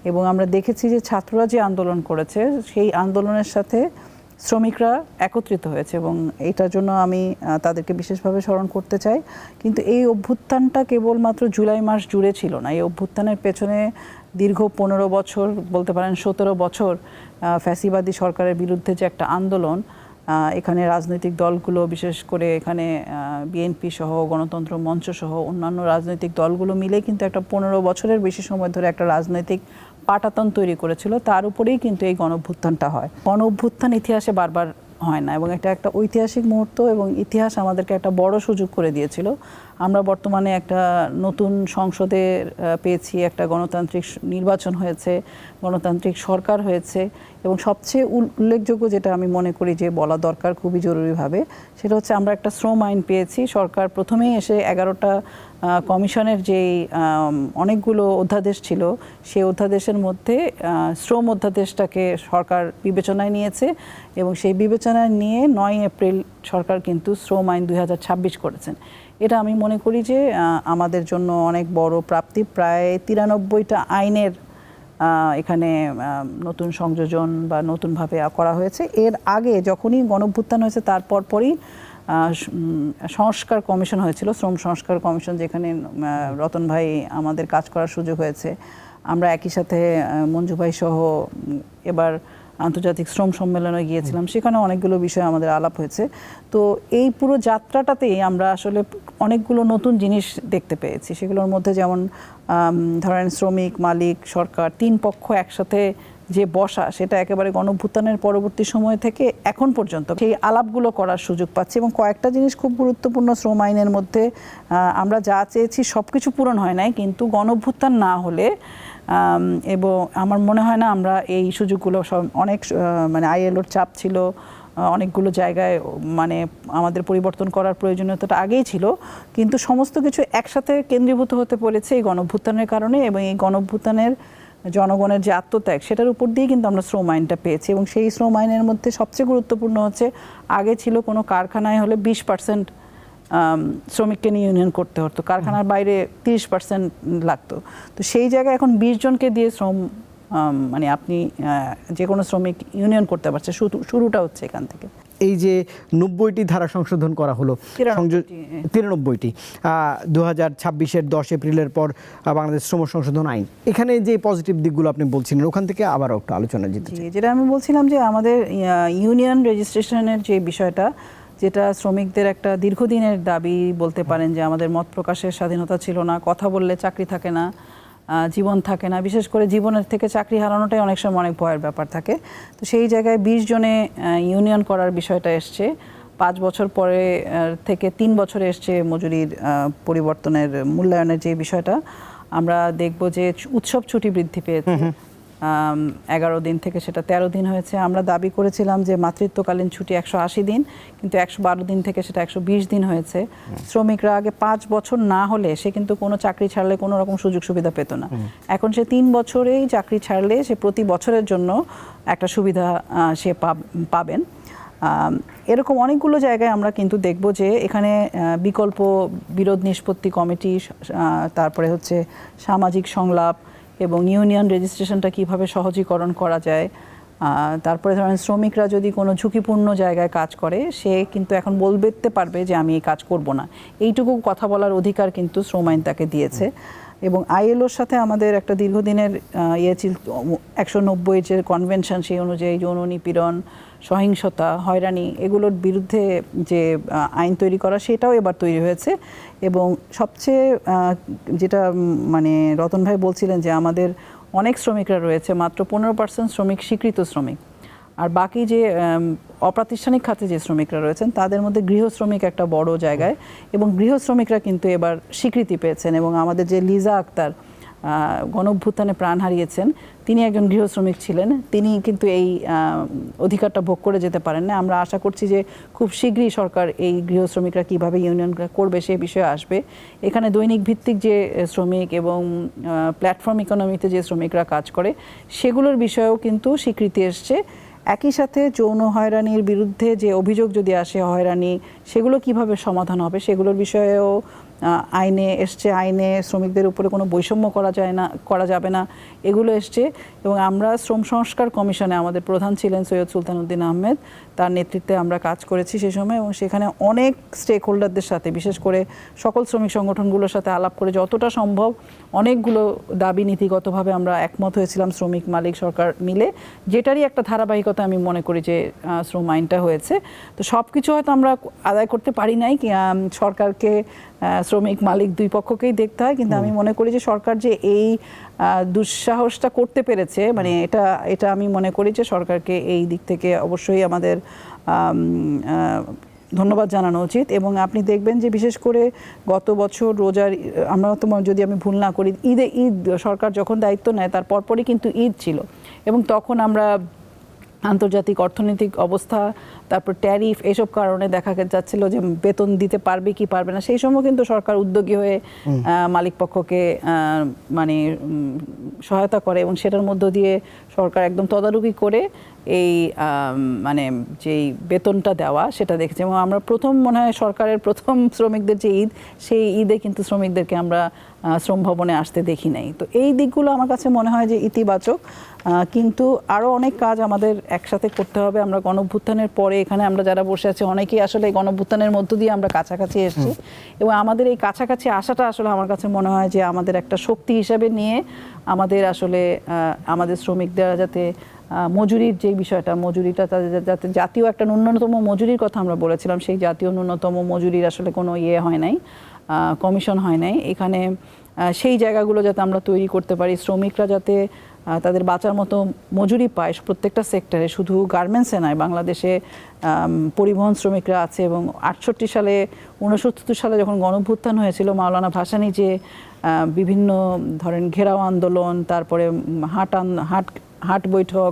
এবং আমরা দেখেছি যে ছাত্ররা যে আন্দোলন করেছে সেই আন্দোলনের সাথে শ্রমিকরা একত্রিত হয়েছে এবং এটার জন্য আমি তাদেরকে বিশেষভাবে স্মরণ করতে চাই। কিন্তু এই অভ্যুত্থানটা কেবলমাত্র জুলাই মাস জুড়ে ছিল না। এই অভ্যুত্থানের পেছনে দীর্ঘ 15 বছর, বলতে পারেন 17 বছর ফ্যাসিবাদী সরকারের বিরুদ্ধে যে একটা আন্দোলন, এখানে রাজনৈতিক দলগুলো, বিশেষ করে এখানে বিএনপি সহ, গণতন্ত্র মঞ্চ সহ অন্যান্য রাজনৈতিক দলগুলো মিলে কিন্তু একটা 15 বছরের বেশি সময় ধরে একটা রাজনৈতিক পাটাতন তৈরি করেছিল। তার উপরেই কিন্তু এই গণঅভ্যুত্থানটা হয়। গণঅভ্যুত্থান ইতিহাসে বারবার হয় না এবং এটা একটা ঐতিহাসিক মুহূর্ত এবং ইতিহাস আমাদেরকে একটা বড় সুযোগ করে দিয়েছিল। আমরা বর্তমানে একটা নতুন সংসদে পেয়েছি, একটা গণতান্ত্রিক নির্বাচন হয়েছে, গণতান্ত্রিক সরকার হয়েছে এবং সবচেয়ে উল্লেখযোগ্য যেটা আমি মনে করি যে বলা দরকার খুবই জরুরিভাবে, সেটা হচ্ছে আমরা একটা শ্রম আইন পেয়েছি। সরকার প্রথমেই এসে 11টা কমিশনের যেই অনেকগুলো অধ্যাদেশ ছিল, সেই অধ্যাদেশের মধ্যে শ্রম অধ্যাদেশটাকে সরকার বিবেচনায় নিয়েছে এবং সেই বিবেচনায় নিয়ে 9 এপ্রিল সরকার কিন্তু শ্রম আইন 2026 করেছেন। এটা আমি মনে করি যে আমাদের জন্য অনেক বড় প্রাপ্তি। প্রায় 93টা আইনের এখানে নতুন সংযোজন বা নতুনভাবে করা হয়েছে। এর আগে যখনই গণঅভ্যুত্থান হয়েছে তারপর পরই সংস্কার কমিশন হয়েছিল, শ্রম সংস্কার কমিশন, যেখানে রতন ভাই আমাদের কাজ করার সুযোগ হয়েছে। আমরা একই সাথে মঞ্জু ভাই সহ এবার আন্তর্জাতিক শ্রম সম্মেলনে গিয়েছিলাম, সেখানে অনেকগুলো বিষয় আমাদের আলাপ হয়েছে। তো এই পুরো যাত্রাটাতেই আমরা আসলে অনেকগুলো নতুন জিনিস দেখতে পেয়েছি। সেগুলোর মধ্যে যেমন ধরেন শ্রমিক, মালিক, সরকার 3 পক্ষ একসাথে যে বসা, সেটা একেবারে গণঅভ্যুত্থানের পরবর্তী সময় থেকে এখন পর্যন্ত সেই আলাপগুলো করার সুযোগ পাচ্ছি। এবং কয়েকটা জিনিস খুব গুরুত্বপূর্ণ শ্রম আইনের মধ্যে, আমরা যা চেয়েছি সব কিছু পূরণ হয় নাই, কিন্তু গণঅভ্যুত্থান না হলে এবং আমার মনে হয় না আমরা এই সুযোগগুলো অনেক মানে আইএলওর চাপ ছিল, অনেকগুলো জায়গায় মানে আমাদের পরিবর্তন করার প্রয়োজনীয়তাটা আগেই ছিল, কিন্তু সমস্ত কিছু একসাথে কেন্দ্রীভূত হতে পেরেছে এই গণঅভ্যুত্থানের কারণে। এবং এই গণঅভ্যুত্থানের জনগণের যে আত্মত্যাগ, সেটার উপর দিয়ে কিন্তু আমরা শ্রম আইনটা পেয়েছি। এবং সেই শ্রম আইনের মধ্যে সবচেয়ে গুরুত্বপূর্ণ হচ্ছে, আগে ছিল কোনো কারখানায় হলে 20% শ্রমিককে নিয়ে ইউনিয়ন করতে হতো, কারখানার বাইরে 30% লাগতো। তো সেই জায়গায় এখন 20 জনকে দিয়ে শ্রম মানে আপনি যে কোনো শ্রমিক ইউনিয়ন করতে পারছে। শুরুটা হচ্ছে এখান থেকে। এই যে 90টি ধারা সংশোধন করা হলো, 93টি 2026-এর 10 এপ্রিলের পর বাংলাদেশ শ্রম সংশোধন আইন, এখানে যে পজিটিভ দিকগুলো আপনি বলছিলেন ওখান থেকে আবারও একটু আলোচনা যেতে চাই। যেটা আমি বলছিলাম যে আমাদের ইউনিয়ন রেজিস্ট্রেশনের যে বিষয়টা, যেটা শ্রমিকদের একটা দীর্ঘদিনের দাবি বলতে পারেন, যে আমাদের মত প্রকাশের স্বাধীনতা ছিল না, কথা বললে চাকরি থাকে না, জীবন থাকে না, বিশেষ করে জীবনের থেকে চাকরি হারানোটাই অনেক সময় অনেক ভয়ের ব্যাপার থাকে। তো সেই জায়গায় 20 জনে ইউনিয়ন করার বিষয়টা এসছে। 5 বছর পরে থেকে 3 বছরে এসছে মজুরির পরিবর্তনের মূল্যায়নের যে বিষয়টা। আমরা দেখব যে উৎসব ছুটি বৃদ্ধি পেয়েছে, 11 দিন থেকে সেটা 13 দিন হয়েছে। আমরা দাবি করেছিলাম যে মাতৃত্বকালীন ছুটি 180 দিন, কিন্তু 112 দিন থেকে সেটা 120 দিন হয়েছে। শ্রমিকরা আগে 5 বছর না হলে সে কিন্তু কোনো চাকরি ছাড়লে কোনো রকম সুযোগ সুবিধা পেত না। এখন সে 3 বছরেই চাকরি ছাড়লে সে প্রতি বছরের জন্য একটা সুবিধা সে পাবেন। এরকম অনেকগুলো জায়গায় আমরা কিন্তু দেখব যে এখানে বিকল্প বিরোধ নিষ্পত্তি কমিটি, তারপরে হচ্ছে সামাজিক সংলাপ এবং ইউনিয়ন রেজিস্ট্রেশনটা কিভাবে সহজীকরণ করা যায়। তারপরে ধরেন শ্রমিকরা যদি কোনো ঝুঁকিপূর্ণ জায়গায় কাজ করে, সে কিন্তু এখন বলতে পারবে যে আমি এই কাজ করব না। এইটুকু কথা বলার অধিকার কিন্তু শ্রম আইন তাকে দিয়েছে। এবং আইএলওর সাথে আমাদের একটা দীর্ঘদিনের ছিল, 190 যে কনভেনশন, সেই অনুযায়ী যৌন নিপীড়ন, সহিংসতা, হয়রানি, এগুলোর বিরুদ্ধে যে আইন তৈরি করা, সেটাও এবার তৈরি হয়েছে। এবং সবচেয়ে যেটা মানে রতন ভাই বলছিলেন যে আমাদের অনেক শ্রমিকরা রয়েছে, মাত্র 15% শ্রমিক স্বীকৃত শ্রমিক, আর বাকি যে অপ্রাতিষ্ঠানিক খাতে যে শ্রমিকরা রয়েছেন তাদের মধ্যে গৃহ শ্রমিক একটা বড় জায়গায়, এবং গৃহ শ্রমিকরা কিন্তু এবার স্বীকৃতি পেয়েছেন। এবং আমাদের যে লিজা আক্তার গণঅভ্যুত্থানে প্রাণ হারিয়েছেন, তিনি একজন গৃহ শ্রমিক ছিলেন। তিনি কিন্তু এই অধিকারটা ভোগ করে যেতে পারেন না। আমরা আশা করছি যে খুব শীঘ্রই সরকার এই গৃহ শ্রমিকরা কীভাবে ইউনিয়ন করবে সে বিষয়ে আসবে। এখানে দৈনিক ভিত্তিক যে শ্রমিক এবং প্ল্যাটফর্ম ইকোনমিতে যে শ্রমিকরা কাজ করে সেগুলোর বিষয়েও কিন্তু স্বীকৃতি এসছে। একই সাথে যৌন হয়রানির বিরুদ্ধে যে অভিযোগ যদি আসে, হয়রানি, সেগুলো কিভাবে সমাধান হবে সেগুলোর বিষয়েও আইনে এসছে। আইনে শ্রমিকদের উপরে কোনো বৈষম্য করা যাবে না, এগুলো এসছে। এবং আমরা শ্রম সংস্কার কমিশনে, আমাদের প্রধান ছিলেন সৈয়দ সুলতান উদ্দিন আহমেদ, তার নেতৃত্বে আমরা কাজ করেছি সে সময়, এবং সেখানে অনেক স্টেক হোল্ডারদের সাথে, বিশেষ করে সকল শ্রমিক সংগঠনগুলোর সাথে আলাপ করে যতটা সম্ভব অনেকগুলো দাবি নীতিগতভাবে আমরা একমত হয়েছিলাম শ্রমিক মালিক সরকার মিলে, যেটারই একটা ধারাবাহিকতা আমি মনে করি যে শ্রম আইনটা হয়েছে। তো সব কিছু হয়তো আমরা আদায় করতে পারি নাই, সরকারকে শ্রমিক মালিক দুই পক্ষকেই দেখতে হয়, কিন্তু আমি মনে করি যে সরকার যে এই দুঃসাহসটা করতে পেরেছে, মানে এটা আমি মনে করি যে সরকারকে এই দিক থেকে অবশ্যই আমাদের ধন্যবাদ জানানো উচিত। এবং আপনি দেখবেন যে বিশেষ করে গত বছর রোজার, আমরা তো যদি আমি ভুল না করি, ঈদ সরকার যখন দায়িত্ব নেয় তার পরপরই কিন্তু ঈদ ছিল, এবং তখন আমরা আন্তর্জাতিক অর্থনৈতিক অবস্থা, তারপর ট্যারিফ, এসব কারণে দেখা যাচ্ছিল যে বেতন দিতে পারবে কি পারবে না। সেই সময় কিন্তু সরকার উদ্যোগী হয়ে মালিক পক্ষকে মানে সহায়তা করে, এবং সেটার মধ্য দিয়ে সরকার একদম তদারকি করে এই মানে যেই বেতনটা দেওয়া সেটা দেখেছি। এবং আমরা মনে হয় সরকারের প্রথম শ্রমিকদের যে ঈদ, সেই ঈদে কিন্তু শ্রমিকদেরকে আমরা শ্রম ভবনে আসতে দেখি নাই। তো এই দিকগুলো আমার কাছে মনে হয় যে ইতিবাচক, কিন্তু আরও অনেক কাজ আমাদের একসাথে করতে হবে। আমরা গণঅভ্যুত্থানের পরে এখানে আমরা যারা বসে আছি অনেকেই আসলে এই গণঅভ্যুত্থানের মধ্য দিয়ে আমরা কাছাকাছি এসেছি, এবং আমাদের এই কাছাকাছি আসাটা আসলে আমার কাছে মনে হয় যে আমাদের একটা শক্তি হিসাবে নিয়ে আমাদের আসলে আমাদের শ্রমিকদের যাতে মজুরির যে বিষয়টা, মজুরিটা তাদের যাতে জাতীয় একটা ন্যূনতম মজুরির কথা আমরা বলেছিলাম, সেই জাতীয় ন্যূনতম মজুরির আসলে কোনো হয় নাই, কমিশন হয় নাই এখানে। সেই জায়গাগুলো যাতে আমরা তৈরি করতে পারি, শ্রমিকরা যাতে তাদের বাঁচার মতো মজুরি পায় প্রত্যেকটা সেক্টরে, শুধু গার্মেন্টসে নয়। বাংলাদেশে পরিবহন শ্রমিকরা আছে, এবং 68 সালে 69 সালে যখন গণঅভ্যুত্থান হয়েছিল, মাওলানা ভাসানী যে বিভিন্ন ধরেন ঘেরাও আন্দোলন, তারপরে হাট বৈঠক,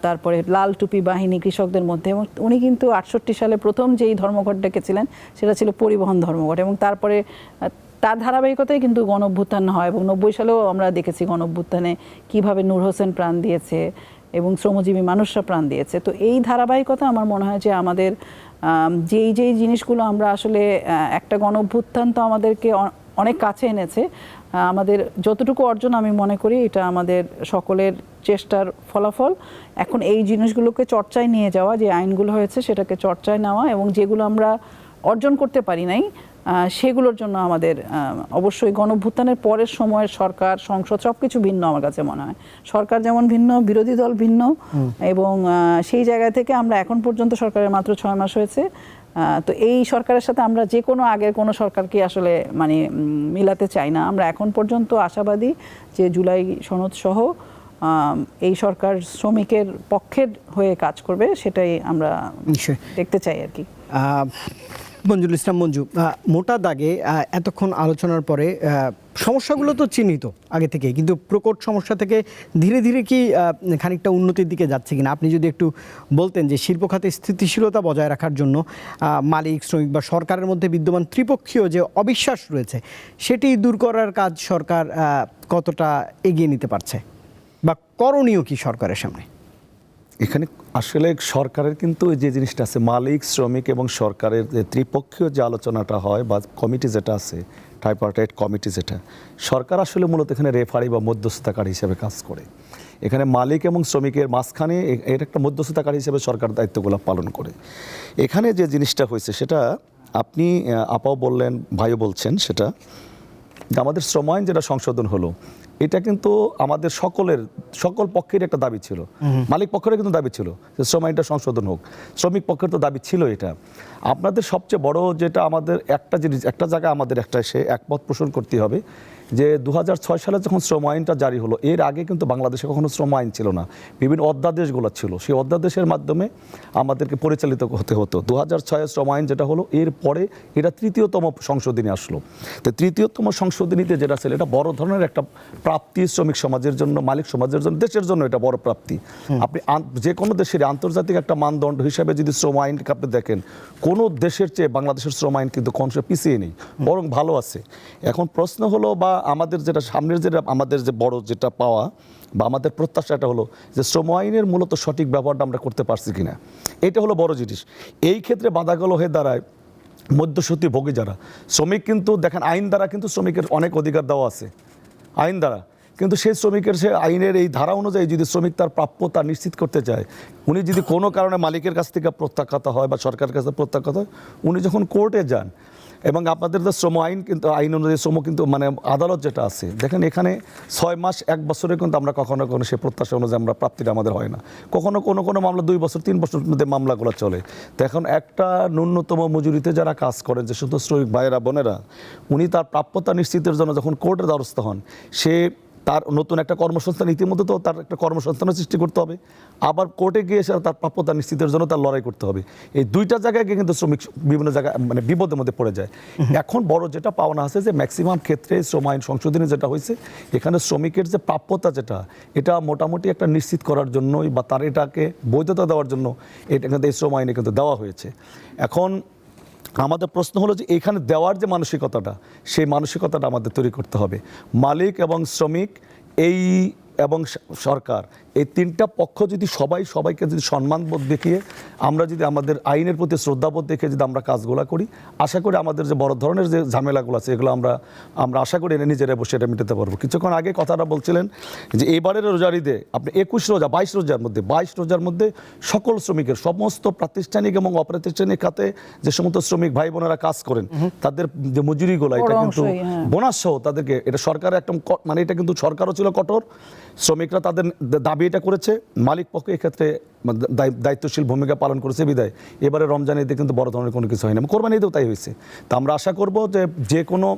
তারপরে লাল টুপি বাহিনী কৃষকদের মধ্যে, এবং উনি কিন্তু 68 সালে প্রথম যেই ধর্মঘট ডেকেছিলেন সেটা ছিল পরিবহন ধর্মঘট, এবং তারপরে তার ধারাবাহিকতায় কিন্তু গণঅভ্যুত্থান হয়। এবং 90 সালেও আমরা দেখেছি গণঅভ্যুত্থানে কিভাবে নূর হোসেন প্রাণ দিয়েছে এবং শ্রমজীবী মানুষরা প্রাণ দিয়েছে। তো এই ধারাবাহিকতা আমার মনে হয় যে আমাদের যেই জিনিসগুলো আমরা আসলে একটা গণঅভ্যুত্থান তো আমাদেরকে অনেক কাছে এনেছে, আমাদের যতটুকু অর্জন আমি মনে করি এটা আমাদের সকলের চেষ্টার ফলাফল। এখন এই জিনিসগুলোকে চর্চায় নিয়ে যাওয়া, যে আইনগুলো হয়েছে সেটাকে চর্চায় নেওয়া, এবং যেগুলো আমরা অর্জন করতে পারি নাই সেগুলোর জন্য আমাদের অবশ্যই গণঅভ্যুত্থানের পরের সময়ের সরকার, সংসদ সব কিছু ভিন্ন আমার কাছে মনে হয়। সরকার যেমন ভিন্ন, বিরোধী দল ভিন্ন, এবং সেই জায়গা থেকে আমরা এখন পর্যন্ত সরকারের মাত্র 6 মাস হয়েছে। তো এই সরকারের সাথে আমরা যে কোনো আগের কোনো সরকারকে আসলে মানে মিলাতে চাই না। আমরা এখন পর্যন্ত আশাবাদী যে জুলাই সনদ সহ এই সরকার শ্রমিকের পক্ষের হয়ে কাজ করবে, সেটাই আমরা দেখতে চাই আর কি। মঞ্জুল ইসলাম মঞ্জু, মোটা দাগে এতক্ষণ আলোচনার পরে সমস্যাগুলো তো চিহ্নিত আগে থেকে, কিন্তু প্রকট সমস্যা থেকে ধীরে ধীরে কি খানিকটা উন্নতির দিকে যাচ্ছে কিনা আপনি যদি একটু বলতেন, যে শিল্প খাতে স্থিতিশীলতা বজায় রাখার জন্য মালিক, শ্রমিক বা সরকারের মধ্যে বিদ্যমান ত্রিপক্ষীয় যে অবিশ্বাস রয়েছে সেটি দূর করার কাজ সরকার কতটা এগিয়ে নিতে পারছে, বা করণীয় কি সরকারের সামনে? এখানে আসলে সরকারের কিন্তু যে জিনিসটা আছে, মালিক, শ্রমিক এবং সরকারের যে ত্রিপক্ষীয় যে আলোচনাটা হয় বা কমিটি যেটা আছে, ট্রাইপার্টাইট কমিটি, যেটা সরকার আসলে মূলত এখানে রেফারি বা মধ্যস্থতাকারী হিসেবে কাজ করে। এখানে মালিক এবং শ্রমিকের মাঝখানে এর একটা মধ্যস্থতাকারী হিসেবে সরকার দায়িত্বগুলো পালন করে। এখানে যে জিনিসটা হয়েছে সেটা আপনি আপাও বললেন, ভাইও বলছেন, সেটা আমাদের শ্রম আইন যেটা সংশোধন হলো, এটা কিন্তু আমাদের সকল পক্ষের একটা দাবি ছিল। মালিক পক্ষের কিন্তু দাবি ছিল যে শ্রম আইনটা সংশোধন হোক, শ্রমিক পক্ষের তো দাবি ছিল এটা। আপনাদের সবচেয়ে বড় যেটা আমাদের একটা জিনিস, একটা জায়গায় আমাদের একটা একমত পোষণ করতে হবে, যে 2006 সালে যখন শ্রম আইনটা জারি হলো, এর আগে কিন্তু বাংলাদেশে কখনো শ্রম আইন ছিল না, বিভিন্ন অধ্যাদেশগুলো ছিল। সেই অধ্যাদেশের মাধ্যমে আমাদেরকে পরিচালিত হতে হতো। 2006 শ্রম আইন যেটা হলো, এর পরে এটা তৃতীয়তম সংশোধনী আসলো। তো তৃতীয়তম সংশোধনীতে যেটা ছিল, এটা বড় ধরনের একটা প্রাপ্তি শ্রমিক সমাজের জন্য, মালিক সমাজের জন্য, দেশের জন্য এটা বড় প্রাপ্তি। আপনি যে কোনো দেশের আন্তর্জাতিক একটা মানদণ্ড হিসাবে যদি শ্রম আইনকে আপনি দেখেন, কোনো দেশের চেয়ে বাংলাদেশের শ্রম আইন কিন্তু কোনো পিছিয়ে নেই, বরং ভালো আছে। এখন প্রশ্ন হলো, বা আমাদের যেটা সামনের যেটা আমাদের যে বড় যেটা পাওয়া বা আমাদের প্রত্যাশাটা হলো যে শ্রম আইনের মূলত সঠিক ব্যবহারটা আমরা করতে পারছি কিনা, এটা হলো বড় জিনিস। এই ক্ষেত্রে বাধাগুলো হয়ে দাঁড়ায় মধ্যস্বত্বী ভোগী যারা শ্রমিক। কিন্তু দেখেন, আইন দ্বারা কিন্তু শ্রমিকের অনেক অধিকার দেওয়া আছে আইন দ্বারা, কিন্তু সেই শ্রমিকের সে আইনের এই ধারা অনুযায়ী যদি শ্রমিক তার প্রাপ্যতা নিশ্চিত করতে চায়, উনি যদি কোনো কারণে মালিকের কাছ থেকে প্রত্যাখ্যাত হয় বা সরকারের কাছে প্রত্যাখ্যাত হয়, উনি যখন কোর্টে যান, এবং আপনাদের তো শ্রম আইন কিন্তু আইন অনুযায়ী শ্রম কিন্তু মানে আদালত যেটা আছে, দেখেন এখানে 6 মাস 1 বছরে কিন্তু আমরা কখনো কোনো সে প্রত্যাশা অনুযায়ী আমরা প্রাপ্তিটা আমাদের হয় না। কখনো কোনো মামলা 2 বছর 3 বছর মধ্যে মামলাগুলো চলে। তো এখন একটা ন্যূনতম মজুরিতে যারা কাজ করেন, যে শুধু শ্রমিক ভাইয়েরা বোনেরা, উনি তার প্রাপ্যতা নিশ্চিতের জন্য যখন কোর্টের দ্বারস্থ হন, সে তার নতুন একটা কর্মসংস্থান, ইতিমধ্যে তো তার একটা কর্মসংস্থানের সৃষ্টি করতে হবে, আবার কোর্টে গিয়ে এসে তার প্রাপ্যতা নিশ্চিতের জন্য তার লড়াই করতে হবে। এই দুইটা জায়গায় গিয়ে কিন্তু শ্রমিক বিভিন্ন জায়গায় মানে বিপদের মধ্যে পড়ে যায়। এখন বড় যেটা পাওনা আছে যে ম্যাক্সিমাম ক্ষেত্রে শ্রম আইন সংশোধনী যেটা হয়েছে, এখানে শ্রমিকের যে প্রাপ্যতা যেটা, এটা মোটামুটি একটা নিশ্চিত করার জন্যই বা তার এটাকে বৈধতা দেওয়ার জন্য এটা কিন্তু এই শ্রম আইনে কিন্তু দেওয়া হয়েছে। এখন আমাদের প্রশ্ন হলো যে এখানে দেওয়ার যে মানসিকতাটা, সেই মানসিকতাটা আমাদের তৈরি করতে হবে। মালিক এবং শ্রমিক এবং সরকার, এই তিনটা পক্ষ যদি সবাইকে যদি সম্মানবোধ দেখিয়ে, আমরা যদি আমাদের আইনের প্রতি শ্রদ্ধাবোধ দেখে যদি আমরা কাজগুলো করি, আশা করি আমাদের যে বড় ধরনের যে ঝামেলাগুলো আছে, এগুলো আমরা আশা করি এনে নিজেরা বসে এটা মেটাতে পারবো। কিছুক্ষণ আগে কথাটা বলছিলেন যে এবারের রোজার ঈদে আপনি 22 রোজার মধ্যে সকল শ্রমিকের, সমস্ত প্রাতিষ্ঠানিক এবং অপ্রাতিষ্ঠানিক খাতে যে সমস্ত শ্রমিক ভাই বোনেরা কাজ করেন, তাদের যে মজুরিগুলো, এটা কিন্তু বোনাস সহ তাদেরকে, এটা সরকারের একদম মানে এটা কিন্তু সরকারও ছিল কঠোর, শ্রমিকরা তাদের দাবি এটা করেছে, মালিক পক্ষ এক্ষেত্রে দায়িত্বশীল ভূমিকা পালন করেছে বিদায় এবারে রমজান ঈদে কিন্তু বড় ধরনের কোনো কিছু হয়নি, কোরবানি ঈদেও তাই হয়েছে। তা আমরা আশা করব যে কোনো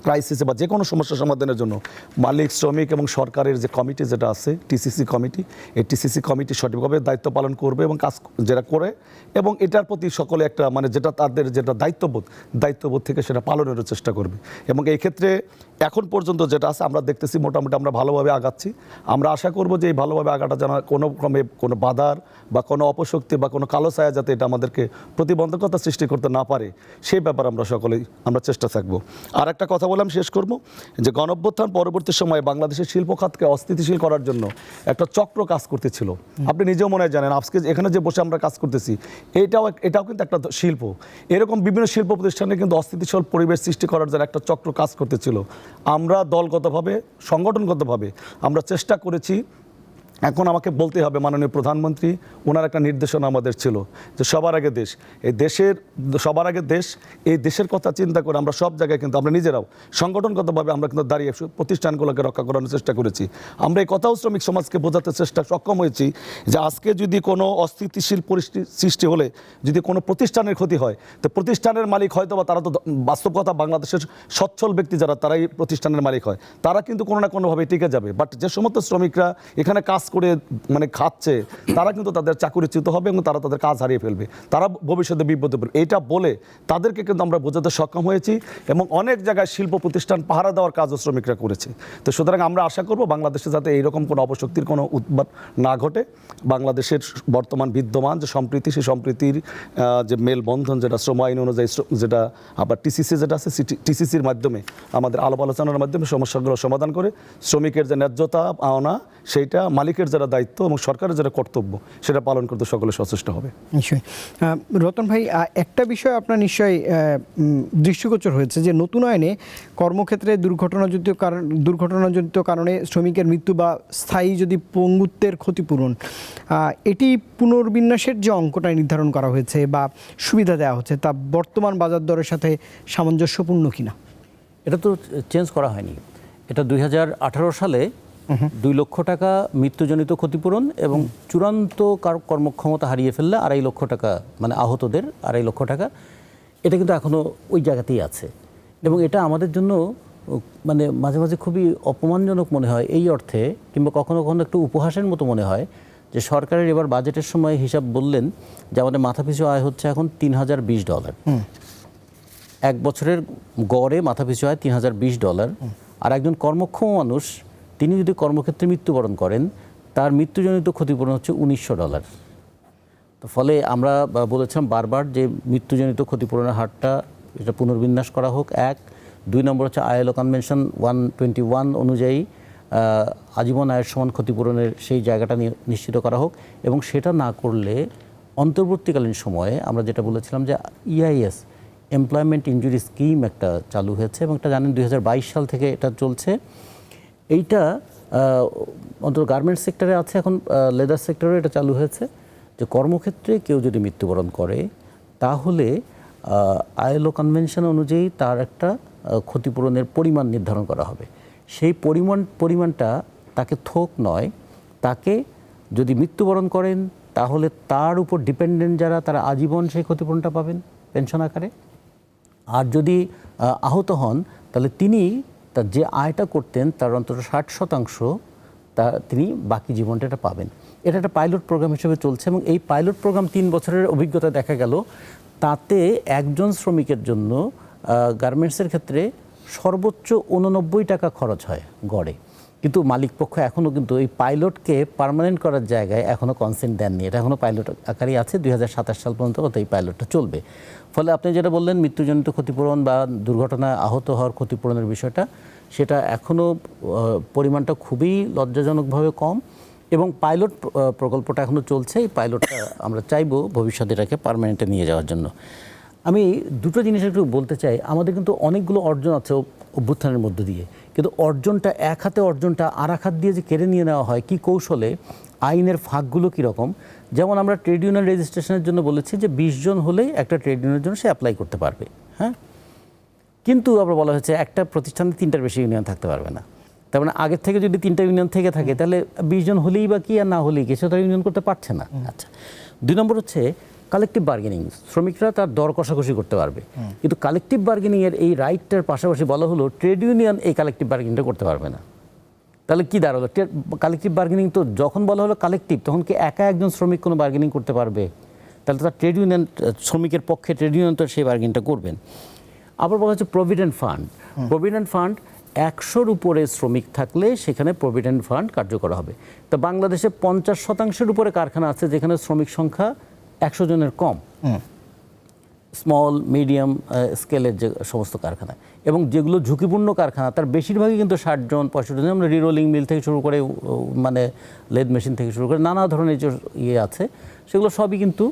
ক্রাইসিসে বা যে কোনো সমস্যা সমাধানের জন্য মালিক, শ্রমিক এবং সরকারের যে কমিটি যেটা আছে, টিসিসি কমিটি, এই টিসিসি কমিটি সঠিকভাবে দায়িত্ব পালন করবে এবং কাজ যেটা করে, এবং এটার প্রতি সকলে একটা মানে যেটা তাদের যেটা দায়িত্ববোধ থেকে সেটা পালনেরও চেষ্টা করবে। এবং এই ক্ষেত্রে এখন পর্যন্ত যেটা আছে আমরা দেখতেছি মোটামুটি আমরা ভালোভাবে আগাচ্ছি। আমরা আশা করব যে এই ভালোভাবে আগাটা যেন কোনো ক্রমে কোনো বাধার বা কোনো অপশক্তি বা কোনো কালো ছায়া যাতে এটা আমাদেরকে প্রতিবন্ধকতা সৃষ্টি করতে না পারে, সেই ব্যাপারে আমরা সকলেই চেষ্টা থাকবো। আর একটা কথা বললাম, শেষ করব, যে গণঅভ্যুত্থান পরবর্তী সময়ে বাংলাদেশের শিল্প খাতকে অস্থিতিশীল করার জন্য একটা চক্র কাজ করতেছিল। আপনি নিজেও মনে হয় জানেন, আজকে এখানে যে বসে আমরা কাজ করতেছি, এটাও কিন্তু একটা শিল্প। এরকম বিভিন্ন শিল্প প্রতিষ্ঠানে কিন্তু অস্থিতিশীল পরিবেশ সৃষ্টি করার জন্য একটা চক্র কাজ করতেছিল। আমরা দলগতভাবে, সংগঠনগতভাবে আমরা চেষ্টা করেছি। এখন আমাকে বলতে হবে, মাননীয় প্রধানমন্ত্রী ওনার একটা নির্দেশনা আমাদের ছিল যে সবার আগে দেশ, এই দেশের কথা চিন্তা করে আমরা সব জায়গায় কিন্তু আমরা নিজেরাও সংগঠনগতভাবে আমরা কিন্তু দাঁড়িয়ে প্রতিষ্ঠানগুলোকে রক্ষা করানোর চেষ্টা করেছি। আমরা এই কথাও শ্রমিক সমাজকে বোঝাতে সক্ষম হয়েছি যে আজকে যদি কোনো অস্থিতিশীল পরিস্থিতি সৃষ্টি হলে, যদি কোনো প্রতিষ্ঠানের ক্ষতি হয়, তো প্রতিষ্ঠানের মালিক হয়তো বা তারা তো বাস্তব কথা, বাংলাদেশের সচ্ছল ব্যক্তি যারা, তারাই প্রতিষ্ঠানের মালিক হয়, তারা কিন্তু কোনো না কোনোভাবে টিকে যাবে। বাট যে সমস্ত শ্রমিকরা এখানে কাজ করে মানে খাচ্ছে, তারা কিন্তু তাদের চাকরিচ্যুত হবে এবং তারা তাদের কাজ হারিয়ে ফেলবে, তারা ভবিষ্যতে বিপদে পড়বে। এটা বলে তাদেরকে কিন্তু আমরা বোঝাতে সক্ষম হয়েছি, এবং অনেক জায়গায় শিল্প প্রতিষ্ঠান পাহারা দেওয়ার কাজও শ্রমিকরা করেছে। তো সুতরাং আমরা আশা করব বাংলাদেশে যাতে এইরকম কোনো অপশক্তির কোনো উৎপাত না ঘটে। বাংলাদেশের বর্তমান বিদ্যমান যে সম্প্রীতি, সেই সম্প্রীতির যে মেলবন্ধন, যেটা শ্রম আইন অনুযায়ী, যেটা আবার টিসিসি যেটা আছে, টিসিসির মাধ্যমে আমাদের আলাপ আলোচনার মাধ্যমে সমস্যাগুলো সমাধান করে শ্রমিকের যে ন্যায্যতা পাওনা, সেইটা মালিকের যারা দায়িত্ব এবং সরকারের যারা কর্তব্য, সেটা পালন করতে সকলে সচেষ্ট হবে। নিশ্চয়ই। রতন ভাই, একটা বিষয় আপনার নিশ্চয়ই দৃষ্টিগোচর হয়েছে যে নতুন আইনে কর্মক্ষেত্রে দুর্ঘটনাজনিত কারণে শ্রমিকের মৃত্যু বা স্থায়ী যদি পঙ্গুত্বের ক্ষতিপূরণ, এটি পুনর্বিন্যাসের যে অঙ্কটা নির্ধারণ করা হয়েছে বা সুবিধা দেওয়া হচ্ছে, তা বর্তমান বাজার দরের সাথে সামঞ্জস্যপূর্ণ কিনা? এটা তো চেঞ্জ করা হয়নি। এটা 2018 সালে 2 লক্ষ টাকা মৃত্যুজনিত ক্ষতিপূরণ এবং চূড়ান্ত কর্মক্ষমতা হারিয়ে ফেললে 2.5 লক্ষ টাকা, মানে আহতদের 2.5 লক্ষ টাকা, এটা কিন্তু এখনও ওই জায়গাতেই আছে। এবং এটা আমাদের জন্য মানে মাঝে মাঝে খুবই অপমানজনক মনে হয় এই অর্থে, কিংবা কখনো কখনো একটু উপহাসের মতো মনে হয় যে সরকারের এবার বাজেটের সময় হিসাব বললেন যে আমাদের মাথাপিছু আয় হচ্ছে এখন $3020। এক বছরের গড়ে মাথাপিছু আয় $3020। আর একজন কর্মক্ষম মানুষ তিনি যদি কর্মক্ষেত্রে মৃত্যুবরণ করেন তার মৃত্যুজনিত ক্ষতিপূরণ হচ্ছে $1900। তো ফলে আমরা বলেছিলাম বারবার যে মৃত্যুজনিত ক্ষতিপূরণের হারটা এটা পুনর্বিন্যাস করা হোক, এক। 2 নম্বর হচ্ছে ILO কনভেনশন 121 অনুযায়ী আজীবন আয়ের সমান ক্ষতিপূরণের সেই জায়গাটা নিশ্চিত করা হোক। এবং সেটা না করলে অন্তর্বর্তীকালীন সময়ে আমরা যেটা বলেছিলাম যে EIS এমপ্লয়মেন্ট ইনজুরি স্কিম একটা চালু হয়েছে, এবং এটা জানেন 2022 সাল থেকে এটা চলছে। এইটা অন্তত গার্মেন্টস সেক্টরে আছে, এখন লেদার সেক্টরে এটা চালু হয়েছে যে কর্মক্ষেত্রে কেউ যদি মৃত্যুবরণ করে তাহলে ILO কনভেনশন অনুযায়ী তার একটা ক্ষতিপূরণের পরিমাণ নির্ধারণ করা হবে। সেই পরিমাণটা তাকে থোক নয়, তাকে যদি মৃত্যুবরণ করেন তাহলে তার উপর ডিপেন্ডেন্ট যারা তারা আজীবন সেই ক্ষতিপূরণটা পাবেন পেনশন আকারে। আর যদি আহত হন তাহলে তিনি তার যে আয়টা করতেন তার অন্তত 60% তিনি বাকি জীবনটা এটা পাবেন। এটা একটা পাইলট প্রোগ্রাম হিসেবে চলছে, এবং এই পাইলট প্রোগ্রাম 3 বছরের অভিজ্ঞতা দেখা গেল তাতে একজন শ্রমিকের জন্য গার্মেন্টসের ক্ষেত্রে সর্বোচ্চ 89 টাকা খরচ হয় গড়ে। কিন্তু মালিকপক্ষ এখনও কিন্তু এই পাইলটকে পার্মানেন্ট করার জায়গায় এখনও কনসেন্ট দেননি। এটা এখনও পাইলট আকারেই আছে, 2027 সাল পর্যন্ত এই পাইলটটা চলবে। ফলে আপনি যেটা বললেন মৃত্যুজনিত ক্ষতিপূরণ বা দুর্ঘটনায় আহত হওয়ার ক্ষতিপূরণের বিষয়টা, সেটা এখনও পরিমাণটা খুবই লজ্জাজনকভাবে কম, এবং পাইলট প্রকল্পটা এখনও চলছে। এই পাইলটটা আমরা চাইবো ভবিষ্যতে এটাকে পার্মানেন্টে নিয়ে যাওয়ার জন্য। আমি দুটো জিনিস একটু বলতে চাই। আমাদের কিন্তু অনেকগুলো অর্জন আছে অভ্যুত্থানের মধ্য দিয়ে, কিন্তু অর্জনটা এক হাতে অর্জনটা আর এক হাত দিয়ে যে কেড়ে নিয়ে নেওয়া হয় কী কৌশলে, আইনের ফাঁকগুলো কীরকম। যেমন আমরা ট্রেড ইউনিয়ন রেজিস্ট্রেশনের জন্য বলেছি যে 20 জন হলেই একটা ট্রেড ইউনিয়নের জন্য সে অ্যাপ্লাই করতে পারবে, হ্যাঁ। কিন্তু আবার বলা হয়েছে একটা প্রতিষ্ঠানে 3টার বেশি ইউনিয়ন থাকতে পারবে না। তার মানে আগের থেকে যদি 3টা ইউনিয়ন থেকে থাকে তাহলে 20 জন হলেই বা কি আর না হলেই কি, সে তো ইউনিয়ন করতে পারছে না। আচ্ছা, 2 নম্বর হচ্ছে কালেকটিভ বার্গেনিং। শ্রমিকরা তার দর কষাকষি করতে পারবে, কিন্তু কালেকটিভ বার্গেনিংয়ের এই রাইটটার পাশাপাশি বলা হলো ট্রেড ইউনিয়ন এই কালেকটিভ বার্গেনিংটা করতে পারবে না। তাহলে কি দাঁড়ালো? কালেকটিভ বার্গেনিং তো যখন বলা হলো কালেকটিভ, তখন কি একা একজন শ্রমিক কোনো বার্গেনিং করতে পারবে? তাহলে তার ট্রেড ইউনিয়ন, শ্রমিকের পক্ষে ট্রেড ইউনিয়ন তো সেই বার্গেনিংটা করবেন। আবার বলা হচ্ছে প্রভিডেন্ট ফান্ড। প্রভিডেন্ট ফান্ড 100-র উপরে শ্রমিক থাকলে সেখানে প্রভিডেন্ট ফান্ড কার্যকর হবে। তো বাংলাদেশে 50% উপরে কারখানা আছে যেখানে শ্রমিক সংখ্যা 100 জনের কম, স্মল মিডিয়াম স্কেলের যে সমস্ত কারখানা, এবং যেগুলো ঝুঁকিপূর্ণ কারখানা তার বেশিরভাগই কিন্তু 60 জন 65 জন। আমরা রিরোলিং মিল থেকে শুরু করে মানে লেদ মেশিন থেকে শুরু করে নানা ধরনের যে ইয়ে আছে সেগুলো সবই কিন্তু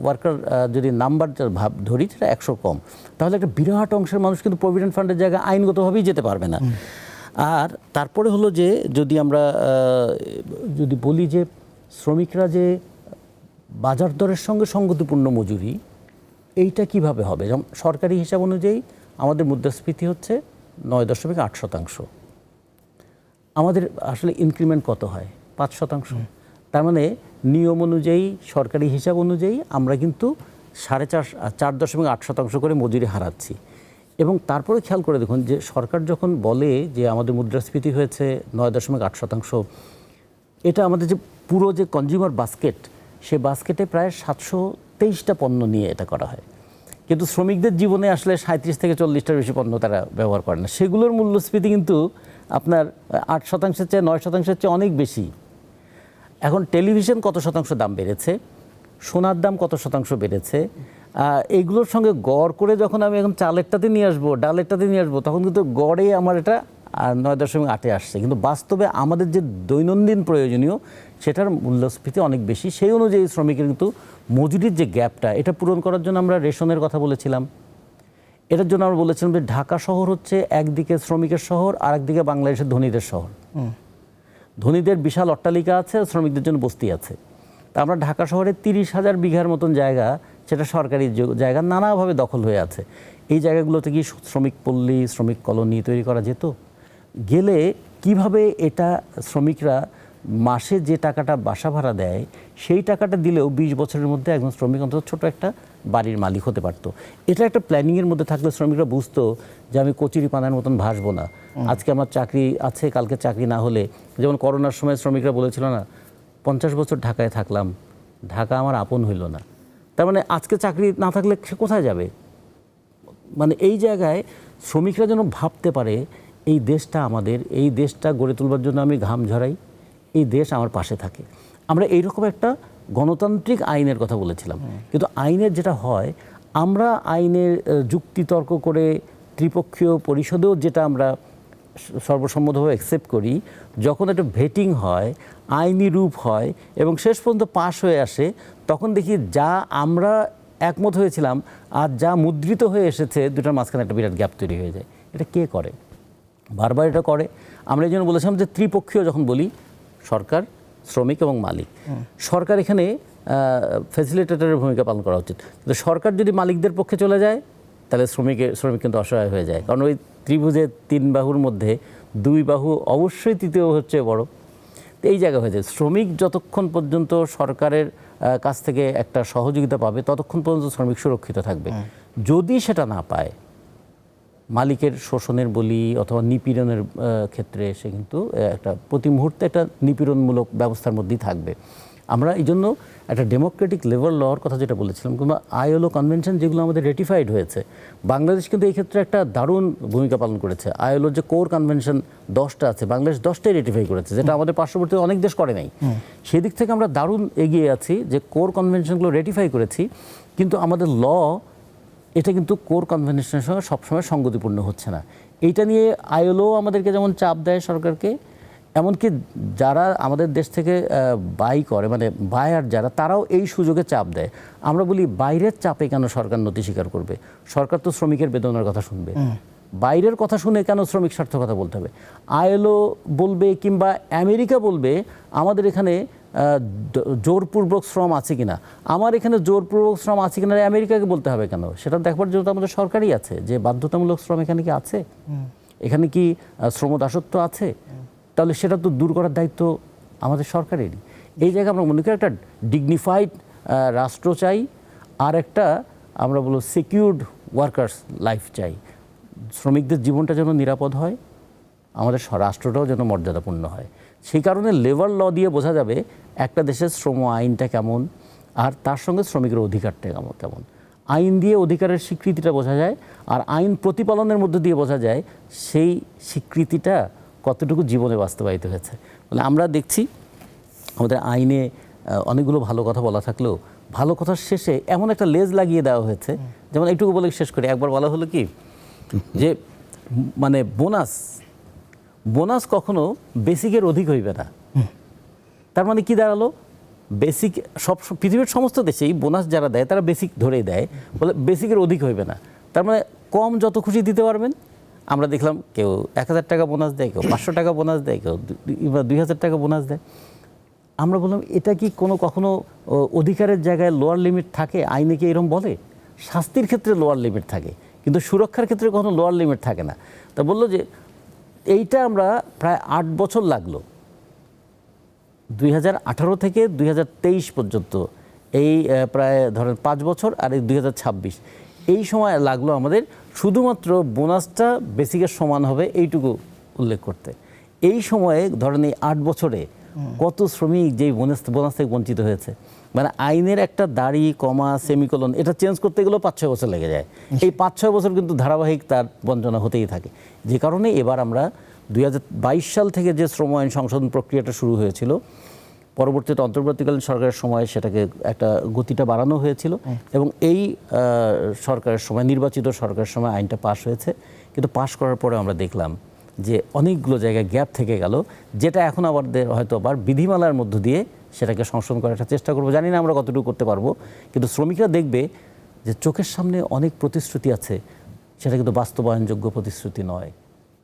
ওয়ার্কার যদি নাম্বার ভাব ধরি সেটা 100 কম। তাহলে একটা বিরাট অংশের মানুষ কিন্তু প্রভিডেন্ট ফান্ডের জায়গায় আইনগতভাবেই যেতে পারবে না। আর তারপরে হলো যে যদি আমরা যদি বলি যে শ্রমিকরা যে বাজার দরের সঙ্গে সঙ্গতিপূর্ণ মজুরি, এইটা কিভাবে হবে? যেমন সরকারি হিসাব অনুযায়ী আমাদের মুদ্রাস্ফীতি হচ্ছে 9.8%। আমাদের আসলে ইনক্রিমেন্ট কত হয়? 5%। তার মানে নিয়ম অনুযায়ী, সরকারি হিসাব অনুযায়ী আমরা কিন্তু 4.8% করে মজুরি হারাচ্ছি। এবং তারপরে খেয়াল করে দেখুন যে সরকার যখন বলে যে আমাদের মুদ্রাস্ফীতি হয়েছে 9.8%, এটা আমাদের যে পুরো যে কনজিউমার বাস্কেট, সে বাস্কেটে প্রায় 723টা পণ্য নিয়ে এটা করা হয়। কিন্তু শ্রমিকদের জীবনে আসলে 37 থেকে 40টার বেশি পণ্য তারা ব্যবহার করে না। সেগুলোর মূল্যস্ফীতি কিন্তু আপনার 8%-এর চেয়ে 9%-এর চেয়ে অনেক বেশি। এখন টেলিভিশন কত শতাংশ দাম বেড়েছে, সোনার দাম কত শতাংশ বেড়েছে, এইগুলোর সঙ্গে গড় করে যখন আমি এখন চালেরটাতে নিয়ে আসবো, ডালেরটাতে নিয়ে আসবো, তখন কিন্তু গড়ে আমার এটা 9.8 আসছে। কিন্তু বাস্তবে আমাদের যে দৈনন্দিন প্রয়োজনীয় সেটার মূল্যস্ফীতি অনেক বেশি। সেই অনুযায়ী শ্রমিকের কিন্তু মজুরির যে গ্যাপটা, এটা পূরণ করার জন্য আমরা রেশনের কথা বলেছিলাম। এটার জন্য আমরা বলেছিলাম যে ঢাকা শহর হচ্ছে একদিকে শ্রমিকের শহর, আর একদিকে বাংলাদেশের ধনীদের শহর। ধনীদের বিশাল অট্টালিকা আছে, শ্রমিকদের জন্য বস্তি আছে। তা আমরা ঢাকা শহরে 30,000 বিঘার মতন জায়গা, সেটা সরকারি জায়গা, নানাভাবে দখল হয়ে আছে। এই জায়গাগুলোতে কি শ্রমিক পল্লী, শ্রমিক কলোনি তৈরি করা যেত? গেলে কিভাবে এটা শ্রমিকরা মাসে যে টাকাটা বাসা ভাড়া দেয় সেই টাকাটা দিলেও 20 বছরের মধ্যে একজন শ্রমিক অন্তত ছোট একটা বাড়ির মালিক হতে পারতো। এটা একটা প্ল্যানিংয়ের মধ্যে থাকলে শ্রমিকরা বুঝতো যে আমি কচুরি পানার মতন ভাসবো না, আজকে আমার চাকরি আছে, কালকে চাকরি না হলে, যেমন করোনার সময় শ্রমিকরা বলেছিল না 50 বছর ঢাকায় থাকলাম, ঢাকা আমার আপন হইল না। তার মানে আজকে চাকরি না থাকলে সে কোথায় যাবে? মানে এই জায়গায় শ্রমিকরা যেন ভাবতে পারে এই দেশটা আমাদের, এই দেশটা গড়ে তোলবার জন্য আমি ঘাম ঝরাই, এই দেশ আমার পাশে থাকে। আমরা এইরকম একটা গণতান্ত্রিক আইনের কথা বলেছিলাম, কিন্তু আইনের যেটা হয়, আমরা আইনের যুক্তিতর্ক করে ত্রিপক্ষীয় পরিষদেও যেটা আমরা সর্বসম্মতভাবে অ্যাকসেপ্ট করি, যখন একটা ভেটিং হয়, আইনি রূপ হয় এবং শেষ পর্যন্ত পাশ হয়ে আসে, তখন দেখি যা আমরা একমত হয়েছিলাম আর যা মুদ্রিত হয়ে এসেছে দুটার মাঝখানে একটা বিরাট গ্যাপ তৈরি হয়ে যায়। এটা কে করে? বারবার এটা করে। আমরা এই জন্য বলেছিলাম যে ত্রিপক্ষীয় যখন বলি, সরকার, শ্রমিক এবং মালিক। সরকার এখানে ফ্যাসিলিটেটরের ভূমিকা পালন করা উচিত, কিন্তু সরকার যদি মালিকদের পক্ষে চলে যায় তাহলে শ্রমিক কিন্তু অসহায় হয়ে যায়, কারণ ওই ত্রিভুজের 3 বাহুর মধ্যে 2 বাহু অবশ্যই তৃতীয় হচ্ছে বড়। তো এই জায়গা হয়ে যায় শ্রমিক যতক্ষণ পর্যন্ত সরকারের কাছ থেকে একটা সহযোগিতা পাবে ততক্ষণ পর্যন্ত শ্রমিক সুরক্ষিত থাকবে। যদি সেটা না পায়, মালিকের শোষণের বলি অথবা নিপীড়নের ক্ষেত্রে সে কিন্তু একটা প্রতি মুহূর্তে একটা নিপীড়নমূলক ব্যবস্থার মধ্যেই থাকবে। আমরা এই জন্য একটা ডেমোক্রেটিক লেবার লর কথা যেটা বলেছিলাম, কিংবা ILO কনভেনশন যেগুলো আমাদের রেটিফাইড হয়েছে, বাংলাদেশ কিন্তু এই ক্ষেত্রে একটা দারুণ ভূমিকা পালন করেছে। ILOর যে কোর কনভেনশন 10টা আছে, বাংলাদেশ 10টাই রেটিফাই করেছে, যেটা আমাদের পার্শ্ববর্তী অনেক দেশ করে নাই। সেদিক থেকে আমরা দারুণ এগিয়ে আছি যে কোর কনভেনশনগুলো রেটিফাই করেছি, কিন্তু আমাদের ল এটা কিন্তু কোর কনভেনশনের সঙ্গে সবসময় সঙ্গতিপূর্ণ হচ্ছে না। এইটা নিয়ে ILO আমাদেরকে যেমন চাপ দেয় সরকারকে, এমনকি যারা আমাদের দেশ থেকে বাই করে, মানে বায়ার যারা, তারাও এই সুযোগে চাপ দেয়। আমরা বলি বাইরের চাপে কেন সরকার নতি স্বীকার করবে? সরকার তো শ্রমিকের বেদনার কথা শুনবে, বাইরের কথা শুনে কেন শ্রমিক স্বার্থ কথা বলতে হবে? ILO বলবে কিংবা আমেরিকা বলবে আমাদের এখানে জোরপূর্বক শ্রম আছে কিনা, আমার এখানে জোরপূর্বক শ্রম আছে কিনা আমেরিকাকে বলতে হবে কেন? সেটা দেখবার জন্য তো আমাদের সরকারই আছে, যে বাধ্যতামূলক শ্রম এখানে কি আছে, এখানে কি শ্রমদাসত্ব আছে, তাহলে সেটা তো দূর করার দায়িত্ব আমাদের সরকারেরই। এই জায়গায় আমরা মনে করি একটা ডিগনিফাইড রাষ্ট্র চাই, আর একটা আমরা বলবো সিকিউরড ওয়ার্কার্স লাইফ চাই। শ্রমিকদের জীবনটা যেন নিরাপদ হয়, আমাদের রাষ্ট্রটাও যেন মর্যাদাপূর্ণ হয়। সেই কারণে লেবার ল দিয়ে বোঝা যাবে একটা দেশের শ্রম আইনটা কেমন, আর তার সঙ্গে শ্রমিকের অধিকারটা কেমন। আইন দিয়ে অধিকারের স্বীকৃতিটা বোঝা যায়, আর আইন প্রতিপালনের মধ্যে দিয়ে বোঝা যায় সেই স্বীকৃতিটা কতটুকু জীবনে বাস্তবায়িত হয়েছে। বলে আমরা দেখছি আমাদের আইনে অনেকগুলো ভালো কথা বলা থাকলেও ভালো কথার শেষে এমন একটা লেজ লাগিয়ে দেওয়া হয়েছে, যেমন এইটুকু বলে শেষ করি। একবার বলা হলো কি যে মানে বোনাস কখনো বেসিকের অধিক হইবে না। তার মানে কি দাঁড়ালো? বেসিক সব পৃথিবীর সমস্ত দেশেই বোনাস যারা দেয় তারা বেসিক ধরেই দেয়, বলে বেসিকের অধিক হইবে না। তার মানে কম যত খুশি দিতে পারবেন। আমরা দেখলাম কেউ 1000 টাকা বোনাস দেয়, কেউ 500 টাকা বোনাস দেয়, কেউ 2000 টাকা বোনাস দেয়। আমরা বললাম এটা কি কখনো অধিকারের জায়গায় লোয়ার লিমিট থাকে? আইনে কি এরকম বলে? শাস্তির ক্ষেত্রে লোয়ার লিমিট থাকে, কিন্তু সুরক্ষার ক্ষেত্রে কখনো লোয়ার লিমিট থাকে না। তা বললো যে এইটা আমরা প্রায় 8 বছর লাগলো, 2018 থেকে 2023 পর্যন্ত, এই প্রায় ধরেন 5 বছর, আর এই 2026, এই সময় লাগলো আমাদের শুধুমাত্র বোনাসটা বেসিকের সমান হবে এইটুকু উল্লেখ করতে। এই সময়ে ধরেন এই 8 বছরে কত শ্রমিক যেই বোনাস থেকে বঞ্চিত হয়েছে। মানে আইনের একটা দাড়ি, কমা, সেমিকোলন এটা চেঞ্জ করতে গেলেও 5-6 বছর লেগে যায়। এই 5-6 বছর কিন্তু ধারাবাহিক তার বঞ্চনা হতেই থাকে। যে কারণে এবার আমরা 2022 সাল থেকে যে শ্রম আইন সংশোধন প্রক্রিয়াটা শুরু হয়েছিল, পরবর্তীতে অন্তর্বর্তীকালীন সরকারের সময় সেটাকে একটা গতিটা বাড়ানো হয়েছিল, এবং এই সরকারের সময়, নির্বাচিত সরকারের সময় আইনটা পাশ হয়েছে। কিন্তু পাশ করার পরে আমরা দেখলাম যে অনেকগুলো জায়গায় গ্যাপ থেকে গেল, যেটা এখন আমাদের হয়তো আবার বিধিমালার মধ্য দিয়ে সেটাকে সংশোধন করার একটা চেষ্টা করবো। জানি না আমরা কতটুকু করতে পারবো, কিন্তু শ্রমিকরা দেখবে যে চোখের সামনে অনেক প্রতিশ্রুতি আছে, সেটা কিন্তু বাস্তবায়নযোগ্য প্রতিশ্রুতি নয়।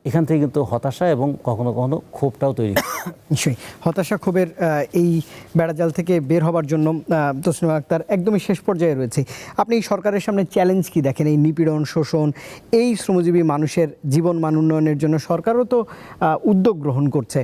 এখান থেকে কিন্তু হতাশা এবং কখনো কখনো ক্ষোভটাও তৈরি হয়। নিশ্চয়ই হতাশা ক্ষোভের এই বেড়াজাল থেকে বের হবার জন্য তসলিমা আক্তার একদমই শেষ পর্যায়ে রয়েছে। আপনি এই সরকারের সামনে চ্যালেঞ্জ কি দেখেন? এই নিপীড়ন, শোষণ, এই শ্রমজীবী মানুষের জীবন মান উন্নয়নের জন্য সরকারও তো উদ্যোগ গ্রহণ করছে।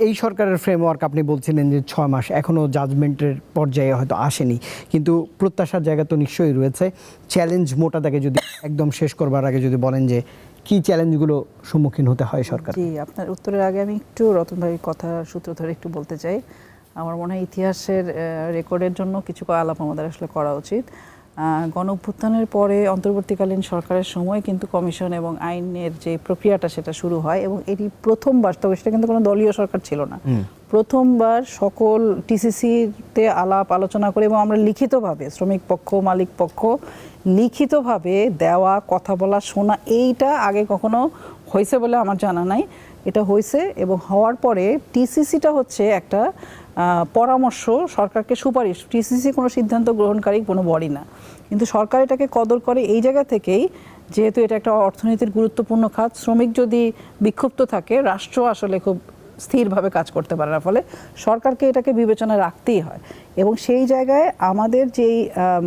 এই সরকারের ফ্রেমওয়ার্ক আপনি বলছিলেন যে 6 মাস, এখনও জাজমেন্টের পর্যায়ে হয়তো আসেনি, কিন্তু প্রত্যাশার জায়গা তো নিশ্চয়ই রয়েছে। চ্যালেঞ্জ মোটা দাগে যদি একদম শেষ করবার আগে যদি বলেন যে কি চ্যালেঞ্জগুলো সম্মুখীন হতে হয় সরকার? জি, আপনার উত্তরের আগে আমি একটু রতন ভাইয়ের কথা সূত্র ধরে একটু বলতে চাই। আমার মনে হয় ইতিহাসের রেকর্ডের জন্য কিছু আলাপ আমাদের আসলে করা উচিত। গণ অভ্যুত্থানের পরে অন্তর্বর্তীকালীন সরকারের সময় কিন্তু কমিশন এবং আইনের যে প্রক্রিয়াটা সেটা শুরু হয়, এবং এটি প্রথমবার, তবে সেটা কিন্তু কোনো দলীয় সরকার ছিল না, প্রথমবার সকল টিসিসিতে আলাপ আলোচনা করে এবং আমরা লিখিতভাবে শ্রমিক পক্ষ, মালিক পক্ষ লিখিতভাবে দেওয়া, কথা বলা, শোনা, এইটা আগে কখনো হয়েছে বলে আমার জানা নাই। এটা হয়েছে, এবং হওয়ার পরে টিসিসিটা হচ্ছে একটা পরামর্শ, সরকারকে সুপারিশ। টিসিসি কোনো সিদ্ধান্ত গ্রহণকারী কোনো বডি না, কিন্তু সরকার এটাকে কদর করে এই জায়গা থেকেই, যেহেতু এটা একটা অর্থনীতির গুরুত্বপূর্ণ খাত। শ্রমিক যদি বিক্ষুব্ধ থাকে, রাষ্ট্র আসলে খুব স্থিরভাবে কাজ করতে পারে না, ফলে সরকারকে এটাকে বিবেচনায় রাখতেই হয়। এবং সেই জায়গায় আমাদের যেই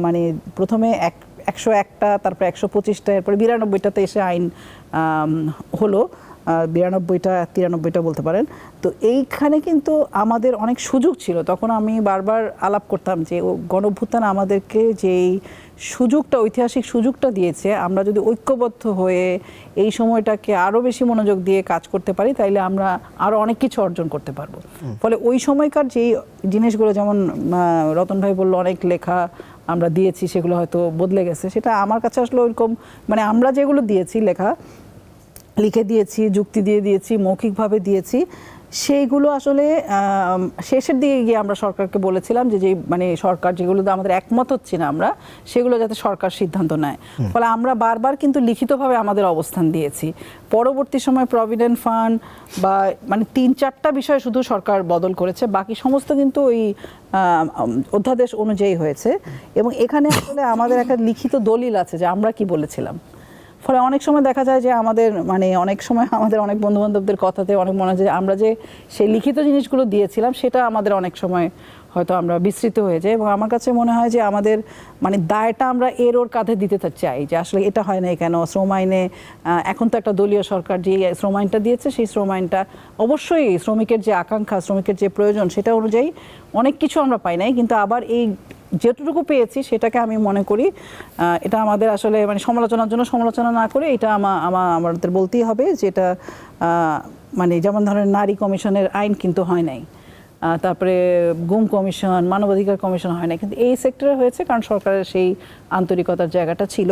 মানে প্রথমে 101টা, তারপর 125টা, এরপরে 92টাতে এসে আইন হলো, 92টা 93টা বলতে পারেন। তো এইখানে কিন্তু আমাদের অনেক সুযোগ ছিল। তখন আমি বারবার আলাপ করতাম যে গণঅভ্যুত্থান আমাদেরকে যেই সুযোগটা, ঐতিহাসিক সুযোগটা দিয়েছে, আমরা যদি ঐক্যবদ্ধ হয়ে এই সময়টাকে আরও বেশি মনোযোগ দিয়ে কাজ করতে পারি, তাইলে আমরা আরও অনেক কিছু অর্জন করতে পারবো। ফলে ওই সময়কার যেই জিনিসগুলো, যেমন রতন ভাই বললো অনেক লেখা আমরা দিয়েছি, সেগুলো হয়তো বদলে গেছে, সেটা আমার কাছে আসলে ওইরকম, মানে আমরা যেগুলো দিয়েছি, লিখে দিয়েছি, যুক্তি দিয়ে দিয়েছি, মৌখিকভাবে দিয়েছি, সেইগুলো আসলে শেষের দিকে গিয়ে আমরা সরকারকে বলেছিলাম যে মানে সরকার যেগুলোতে আমাদের একমত হচ্ছে না, আমরা সেগুলো যাতে সরকার সিদ্ধান্ত নেয়। ফলে আমরা বারবার কিন্তু লিখিতভাবে আমাদের অবস্থান দিয়েছি। পরবর্তী সময় প্রভিডেন্ট ফান্ড বা মানে 3-4টা বিষয় শুধু সরকার বদল করেছে, বাকি সমস্ত কিন্তু ওই অধ্যাদেশ অনুযায়ী হয়েছে। এবং এখানে আসলে আমাদের একটা লিখিত দলিল আছে যে আমরা কি বলেছিলাম। ফলে অনেক সময় দেখা যায় যে আমাদের মানে অনেক সময় আমাদের অনেক বন্ধুবান্ধবদের কথাতে অনেক মনে হয় যে আমরা যে সেই লিখিত জিনিসগুলো দিয়েছিলাম সেটা আমাদের অনেক সময় হয়তো আমরা বিস্তৃত হয়ে যাই। এবং আমার কাছে মনে হয় যে আমাদের মানে দায়টা আমরা ওর কাঁধে দিতে চাই, যে আসলে এটা হয় না কেন। শ্রম আইনে এখন তো একটা দলীয় সরকার যে শ্রম আইনটা দিয়েছে, সেই শ্রম আইনটা অবশ্যই শ্রমিকের যে আকাঙ্ক্ষা, শ্রমিকের যে প্রয়োজন, সেটা অনুযায়ী অনেক কিছু আমরা পাই নাই, কিন্তু আবার এই যেটুকু পেয়েছি সেটাকে আমি মনে করি এটা আমাদের আসলে মানে সমালোচনার জন্য সমালোচনা না করে এটা আমাদের বলতেই হবে যে এটা মানে যেমন ধরেন নারী কমিশনের আইন কিন্তু হয় নাই, তারপরে গুম কমিশন, মানবাধিকার কমিশন হয় না, কিন্তু এই সেক্টরে হয়েছে কারণ সরকারের সেই আন্তরিকতার জায়গাটা ছিল।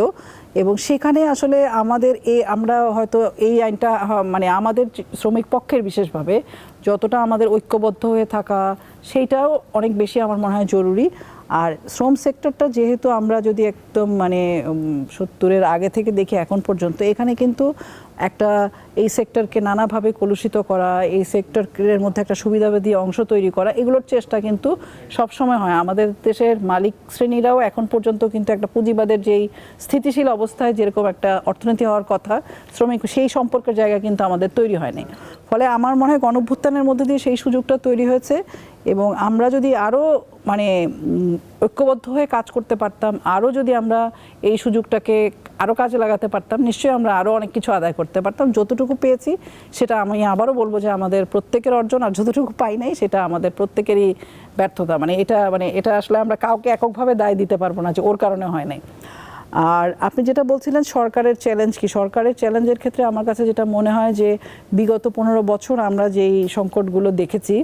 এবং সেখানে আসলে আমাদের আমরা হয়তো এই আইনটা মানে আমাদের শ্রমিক পক্ষের বিশেষভাবে যতটা আমাদের ঐক্যবদ্ধ হয়ে থাকা, সেইটাও অনেক বেশি আমার মনে হয় জরুরি। আর শ্রম সেক্টরটা যেহেতু আমরা যদি একদম মানে 70-এর আগে থেকে দেখি এখন পর্যন্ত, এখানে কিন্তু একটা এই সেক্টরকে নানাভাবে কলুষিত করা, এই সেক্টরের মধ্যে একটা সুবিধাবাদী অংশ তৈরি করা, এগুলোর চেষ্টা কিন্তু সবসময় হয়। আমাদের দেশের মালিক শ্রেণীরাও এখন পর্যন্ত কিন্তু একটা পুঁজিবাদের যেই স্থিতিশীল অবস্থায় যেরকম একটা অর্থনীতি হওয়ার কথা, শ্রমিক সেই সম্পর্কের জায়গা কিন্তু আমাদের তৈরি হয়নি। ফলে আমার মনে হয় গণঅভ্যুত্থানের মধ্যে দিয়ে সেই সুযোগটা তৈরি হয়েছে। এবং আমরা যদি আরও মানে ঐক্যবদ্ধ হয়ে কাজ করতে পারতাম, আরও যদি আমরা এই সুযোগটাকে আরও কাজে লাগাতে পারতাম, নিশ্চয়ই আমরা আরও অনেক কিছু আদায় করতে পারতাম। যতটুকু পেয়েছি সেটা আমি আবারও বলবো যে আমাদের প্রত্যেকের অর্জন, আর যতটুকু পাই নাই সেটা আমাদের প্রত্যেকেরই ব্যর্থতা। মানে এটা আসলে আমরা কাউকে এককভাবে দায় দিতে পারবো না যে ওর কারণে হয় নাই। আর আপনি যেটা বলছিলেন সরকারের চ্যালেঞ্জ কি, সরকারের চ্যালেঞ্জের ক্ষেত্রে আমার কাছে যেটা মনে হয় যে বিগত 15 বছর আমরা যেই সংকটগুলো দেখেছি,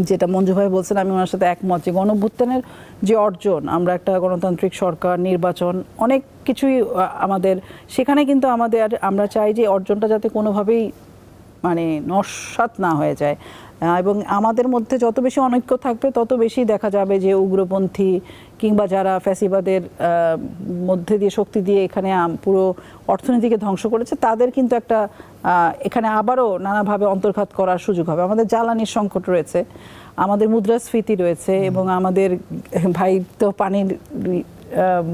যেটা মঞ্জু ভাই বলছেন আমি ওনার সাথে একমত, যে গণঅভ্যুত্থানের যে অর্জন, আমরা একটা গণতান্ত্রিক সরকার, নির্বাচন, অনেক কিছুই আমাদের সেখানে, কিন্তু আমরা চাই যে অর্জনটা যাতে কোনোভাবেই মানে নস্যাৎ না হয়ে যায়। এবং আমাদের মধ্যে যত বেশি অনৈক্য থাকবে তত বেশি দেখা যাবে যে উগ্রপন্থী কিংবা যারা ফ্যাসিবাদের মধ্যে দিয়ে শক্তি দিয়ে এখানে পুরো অর্থনীতিকে ধ্বংস করেছে, তাদের কিন্তু একটা এখানে আবারও নানাভাবে অন্তর্ঘাত করার সুযোগ হবে। আমাদের জ্বালানির সংকট রয়েছে, আমাদের মুদ্রাস্ফীতি রয়েছে, এবং আমাদের ভাই তো পানির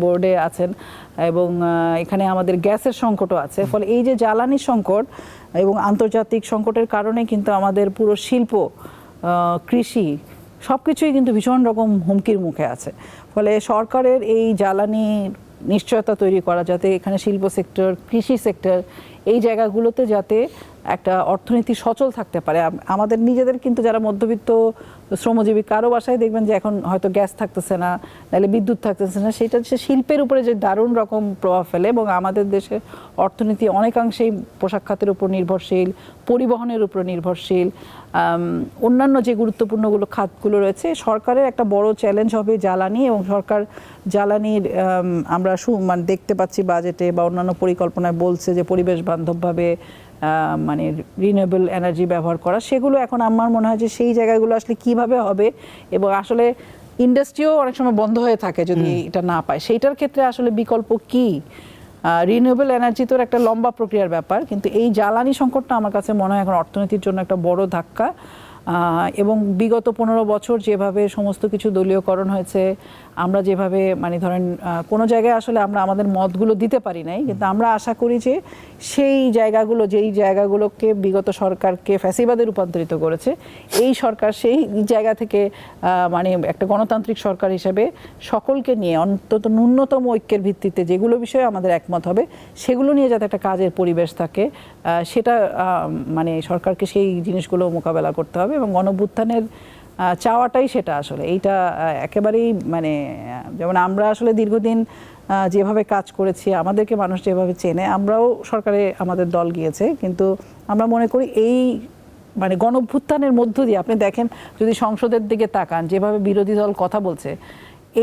বোর্ডে আছেন এবং এখানে আমাদের গ্যাসের সংকটও আছে। ফলে এই যে জ্বালানি সংকট এবং আন্তর্জাতিক সংকটের কারণে কিন্তু আমাদের পুরো শিল্প, কৃষি সব কিছুই কিন্তু ভীষণ রকম হুমকির মুখে আছে। ফলে সরকারের এই জ্বালানির নিশ্চয়তা তৈরি করা, যাতে এখানে শিল্প সেক্টর, কৃষি সেক্টর এই জায়গাগুলোতে যাতে একটা অর্থনীতি সচল থাকতে পারে। আমাদের নিজেদের কিন্তু যারা মধ্যবিত্ত শ্রমজীবী, কারো বাসায় দেখবেন যে এখন হয়তো গ্যাস থাকতেছে না, নাহলে বিদ্যুৎ থাকতেছে না, সেটা হচ্ছে শিল্পের উপরে যে দারুণ রকম প্রভাব ফেলে। এবং আমাদের দেশের অর্থনীতি অনেকাংশেই পোশাক খাতের উপর নির্ভরশীল, পরিবহনের উপর নির্ভরশীল, অন্যান্য যে গুরুত্বপূর্ণগুলো খাতগুলো রয়েছে। সরকারের একটা বড় চ্যালেঞ্জ হবে জ্বালানি, এবং সরকার জ্বালানির আমরা মানে দেখতে পাচ্ছি বাজেটে বা অন্যান্য পরিকল্পনায় বলছে যে পরিবেশ বান্ধবভাবে মানে রিনিউয়েবল এনার্জি ব্যবহার করা। সেগুলো এখন আমার মনে হয় যে সেই জায়গাগুলো আসলে কিভাবে হবে, এবং আসলে ইন্ডাস্ট্রিও অনেক সময় বন্ধ হয়ে থাকে যদি এটা না পায়। সেইটার ক্ষেত্রে আসলে বিকল্প কি? রিনিউয়েবল এনার্জি তো একটা লম্বা প্রক্রিয়ার ব্যাপার, কিন্তু এই জ্বালানি সংকটটা আমার কাছে মনে হয় এখন অর্থনীতির জন্য একটা বড় ধাক্কা। এবং বিগত 15 বছর যেভাবে সমস্ত কিছু দলীয়করণ হয়েছে, আমরা যেভাবে মানে ধরেন কোনো জায়গায় আসলে আমরা আমাদের মতগুলো দিতে পারি নাই, কিন্তু আমরা আশা করি যে সেই জায়গাগুলো, যেই জায়গাগুলোকে বিগত সরকারকে ফ্যাসিবাদে রূপান্তরিত করেছে, এই সরকার সেই জায়গা থেকে মানে একটা গণতান্ত্রিক সরকার হিসেবে সকলকে নিয়ে অন্তত ন্যূনতম ঐক্যের ভিত্তিতে যেগুলো বিষয়ে আমাদের একমত হবে সেগুলো নিয়ে যাতে একটা কাজের পরিবেশ থাকে, সেটা মানে সরকারকে সেই জিনিসগুলো মোকাবেলা করতে হবে। এবং গণঅভ্যুত্থানের চাওয়াটাই সেটা আসলে। এইটা একেবারেই মানে যেমন আমরা আসলে দীর্ঘদিন যেভাবে কাজ করেছি, আমাদেরকে মানুষ যেভাবে চেনে, আমরাও সরকারে আমাদের দল গিয়েছে, কিন্তু আমরা মনে করি এই মানে গণঅভ্যুত্থানের মধ্য দিয়ে আপনি দেখেন, যদি সংসদের দিকে তাকান যেভাবে বিরোধী দল কথা বলছে,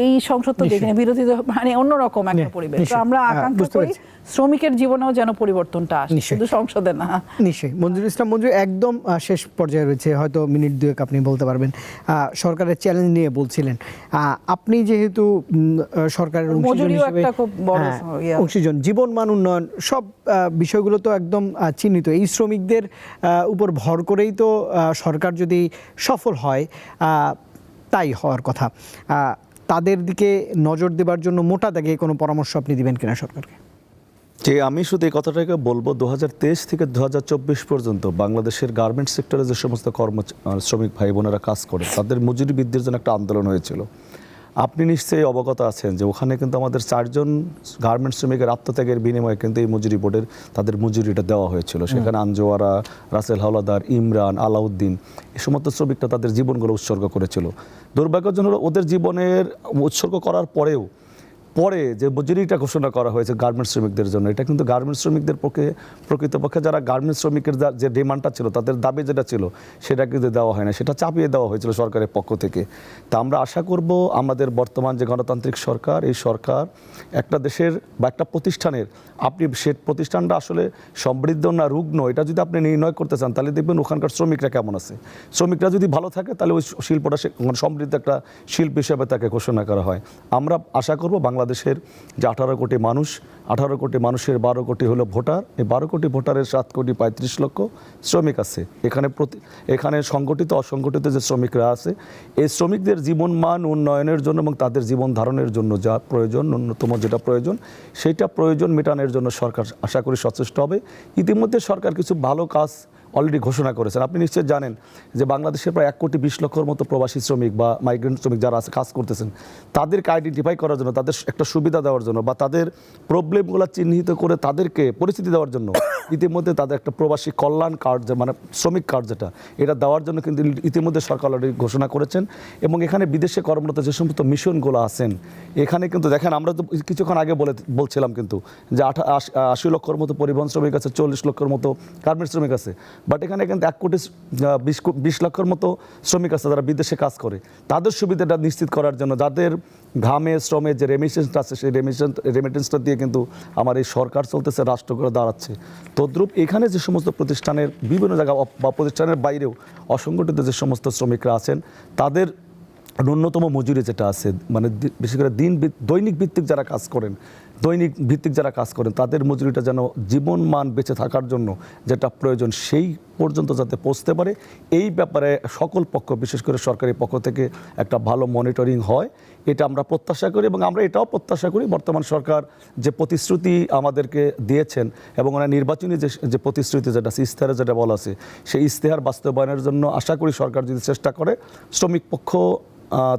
এই সংসদ তো যেখানে বিরোধী দল মানে অন্যরকম একটা পরিবেশ। তো আমরা আকাঙ্ক্ষা করি শ্রমিকের জীবনেও যেন পরিবর্তনটা আসে, শুধু সংসদে না। নিশ্চয়ই। মঞ্জুর ইসলাম মঞ্জু, একদম শেষ পর্যায়ে রয়েছে, হয়তো মিনিট দুয়েক আপনি বলতে পারবেন। সরকারের চ্যালেঞ্জ নিয়ে বলছিলেন, আপনি যেহেতু সরকারের অংশীজন, জীবনমান উন্নয়ন সব বিষয়গুলো তো একদম চিহ্নিত। এই শ্রমিকদের উপর ভর করেই তো সরকার যদি সফল হয়, তাই হওয়ার কথা। তাদের দিকে নজর দেবার জন্য মোটা দাগে কোনো পরামর্শ আপনি দিবেন কিনা সরকারকে? যে আমি শুধু এই কথাটাকে বলবো, 2023 থেকে 2024 পর্যন্ত বাংলাদেশের গার্মেন্টস সেক্টরে যে সমস্ত শ্রমিক ভাই বোনেরা কাজ করে, তাদের মজুরি বৃদ্ধির জন্য একটা আন্দোলন হয়েছিল। আপনি নিশ্চয়ই অবগত আছেন যে ওখানে কিন্তু আমাদের 4 জন গার্মেন্টস শ্রমিকের আত্মত্যাগের বিনিময়ে কিন্তু এই মজুরি বোর্ডের তাদের মজুরিটা দেওয়া হয়েছিল। সেখানে আঞ্জোয়ারা, রাসেল হাওলাদার, ইমরান, আলাউদ্দিন এই সমস্ত শ্রমিকরা তাদের জীবনগুলো উৎসর্গ করেছিল। দুর্ভাগ্যজনক ওদের জীবনের উৎসর্গ করার পরেও পরে যে মজুরিটা ঘোষণা করা হয়েছে গার্মেন্টস শ্রমিকদের জন্য, এটা কিন্তু গার্মেন্টস শ্রমিকদের পক্ষে প্রকৃতপক্ষে যারা গার্মেন্টস শ্রমিকের যে ডিমান্ডটা ছিল, তাদের দাবি যেটা ছিল, সেটা কিন্তু দেওয়া হয় না, সেটা চাপিয়ে দেওয়া হয়েছিল সরকারের পক্ষ থেকে। তা আমরা আশা করব আমাদের বর্তমান যে গণতান্ত্রিক সরকার, এই সরকার একটা দেশের বা একটা প্রতিষ্ঠানের, আপনি সে প্রতিষ্ঠানটা আসলে সমৃদ্ধ না রুগ্ন, এটা যদি আপনি নির্ণয় করতে চান, তাহলে দেখবেন ওখানকার শ্রমিকরা কেমন আছে। শ্রমিকরা যদি ভালো থাকে, তাহলে ওই শিল্পটা সমৃদ্ধ একটা শিল্প হিসেবে তাকে ঘোষণা করা হয়। আমরা আশা করব বাংলাদেশের যে 18 কোটি মানুষ, 18 কোটি মানুষের 12 কোটি হলো ভোটার, এই 12 কোটি ভোটারের 7 কোটি 35 লক্ষ শ্রমিক আছে এখানে সংগঠিত অসংগঠিত যে শ্রমিকরা আছে, এই শ্রমিকদের জীবনমান উন্নয়নের জন্য এবং তাদের জীবন ধারণের জন্য যা প্রয়োজন, ন্যূনতম যেটা প্রয়োজন, সেইটা প্রয়োজন মেটানোর জন্য সরকার আশা করি সচেষ্ট হবে। ইতিমধ্যে সরকার কিছু ভালো কাজ অলরেডি ঘোষণা করেছেন। আপনি নিশ্চয়ই জানেন যে বাংলাদেশের প্রায় 1 কোটি 20 লক্ষের মতো প্রবাসী শ্রমিক বা মাইগ্রেন্ট শ্রমিক যারা আছে কাজ করতেছেন, তাদেরকে আইডেন্টিফাই করার জন্য, তাদের একটা সুবিধা দেওয়ার জন্য বা তাদের প্রবলেমগুলো চিহ্নিত করে তাদেরকে পরিস্থিতি দেওয়ার জন্য ইতিমধ্যে তাদের একটা প্রবাসী কল্যাণ কার্ড, মানে শ্রমিক কার্ড যেটা, এটা দেওয়ার জন্য কিন্তু ইতিমধ্যে সরকার অলরেডি ঘোষণা করেছেন। এবং এখানে বিদেশে কর্মরত যে সমস্ত মিশনগুলো আছেন, এখানে কিন্তু দেখেন আমরা তো কিছুক্ষণ আগে বলছিলাম কিন্তু যে 80 লক্ষের মতো পরিবহন শ্রমিক আছে, 40 লক্ষের মতো গার্মেন্টস শ্রমিক আছে, বাট এখানে কিন্তু 1 কোটি 20 লক্ষের মতো শ্রমিক আছে যারা বিদেশে কাজ করে। তাদের সুবিধাটা নিশ্চিত করার জন্য, যাদের ঘামে শ্রমে যে রেমিটেন্সটা আছে, সেই রেমিটেন্সটা দিয়ে কিন্তু আমার এই সরকার চলতেছে, রাষ্ট্র করে দাঁড়াচ্ছে। তদ্রূপ এখানে যে সমস্ত প্রতিষ্ঠানের বিভিন্ন জায়গা বা প্রতিষ্ঠানের বাইরেও অসংগঠিত যে সমস্ত শ্রমিকরা আছেন, তাদের ন্যূনতম মজুরি যেটা আছে, মানে বিশেষ করে দৈনিক ভিত্তিক যারা কাজ করেন, তাদের মজুরিটা যেন জীবনমান বেঁচে থাকার জন্য যেটা প্রয়োজন সেই পর্যন্ত যাতে পৌঁছতে পারে, এই ব্যাপারে সকল পক্ষ, বিশেষ করে সরকারি পক্ষ থেকে একটা ভালো মনিটরিং হয়। এটা আমরা প্রত্যাশা করি এবং আমরা এটাও প্রত্যাশা করি বর্তমান সরকার যে প্রতিশ্রুতি আমাদেরকে দিয়েছেন এবং ওনার নির্বাচনী যে প্রতিশ্রুতি যেটা আছে, ইশতেহারে যেটা বলা আছে, সেই ইশতেহার বাস্তবায়নের জন্য আশা করি সরকার যদি চেষ্টা করে শ্রমিক পক্ষ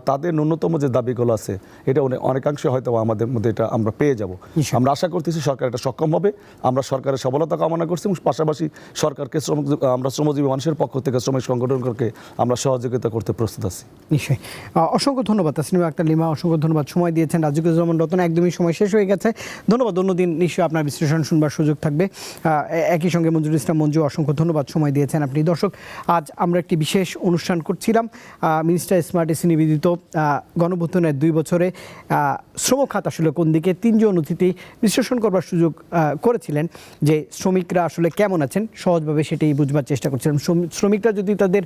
তাদের ন্যূনতম যে দাবিগুলো আছে এটা অনেকাংশে হয়তো আমাদের মধ্যে এটা আমরা পেয়ে যাব। আমরা আশা করতেছি সরকার এটা সক্ষম হবে। আমরা সরকারের সফলতা কামনা করছি এবং পাশাপাশি সরকারকে আমরা শ্রমজীবী মানুষের পক্ষ থেকে শ্রমিক সংগঠনকে আমরা সহযোগিতা করতে প্রস্তুত আছি। নিশ্চয়ই। অসংখ্য ধন্যবাদ তাসনিমা আক্তার লিমা, অসংখ্য ধন্যবাদ সময় দিয়েছেন। রাজিকুজ্জামান রতন, একদমই সময় শেষ হয়ে গেছে। ধন্যবাদ। অন্যদিন নিশ্চয়ই আপনার বিশ্লেষণ শুনবার সুযোগ থাকবে। একই সঙ্গে মঞ্জুরুল ইসলাম মঞ্জু, অসংখ্য ধন্যবাদ সময় দিয়েছেন আপনি। দর্শক, আজ আমরা একটি বিশেষ অনুষ্ঠান করছিলাম। মিনিস্টার স্মার্ট এসি নিবেদিত গণঅভ্যুত্থানের 2 বছরে শ্রম খাত আসলে কোন দিকে, 3 জন অতিথি বিশ্লেষণ করবার সুযোগ করেছিলেন যে শ্রমিকরা আসলে কেমন আছেন, সহজভাবে সেটাই বুঝবার চেষ্টা করছিলাম। শ্রমিকরা যদি তাদের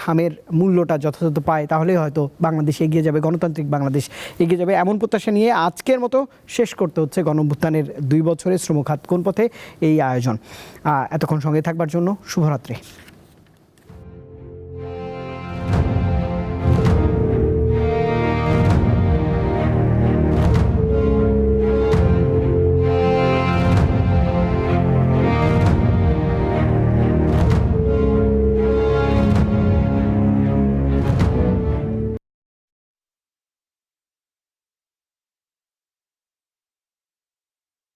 ঘামের মূল্যটা যথাযথ পায় তাহলে হয়তো বাংলাদেশ এগিয়ে যাবে, গণতান্ত্রিক বাংলাদেশ এগিয়ে যাবে, এমন প্রত্যাশা নিয়ে আজকের মতো শেষ করতে হচ্ছে গণঅভ্যুত্থানের 2 বছরে শ্রম খাত কোন পথে এই আয়োজন। এতক্ষণ সঙ্গে থাকবার জন্য শুভরাত্রি।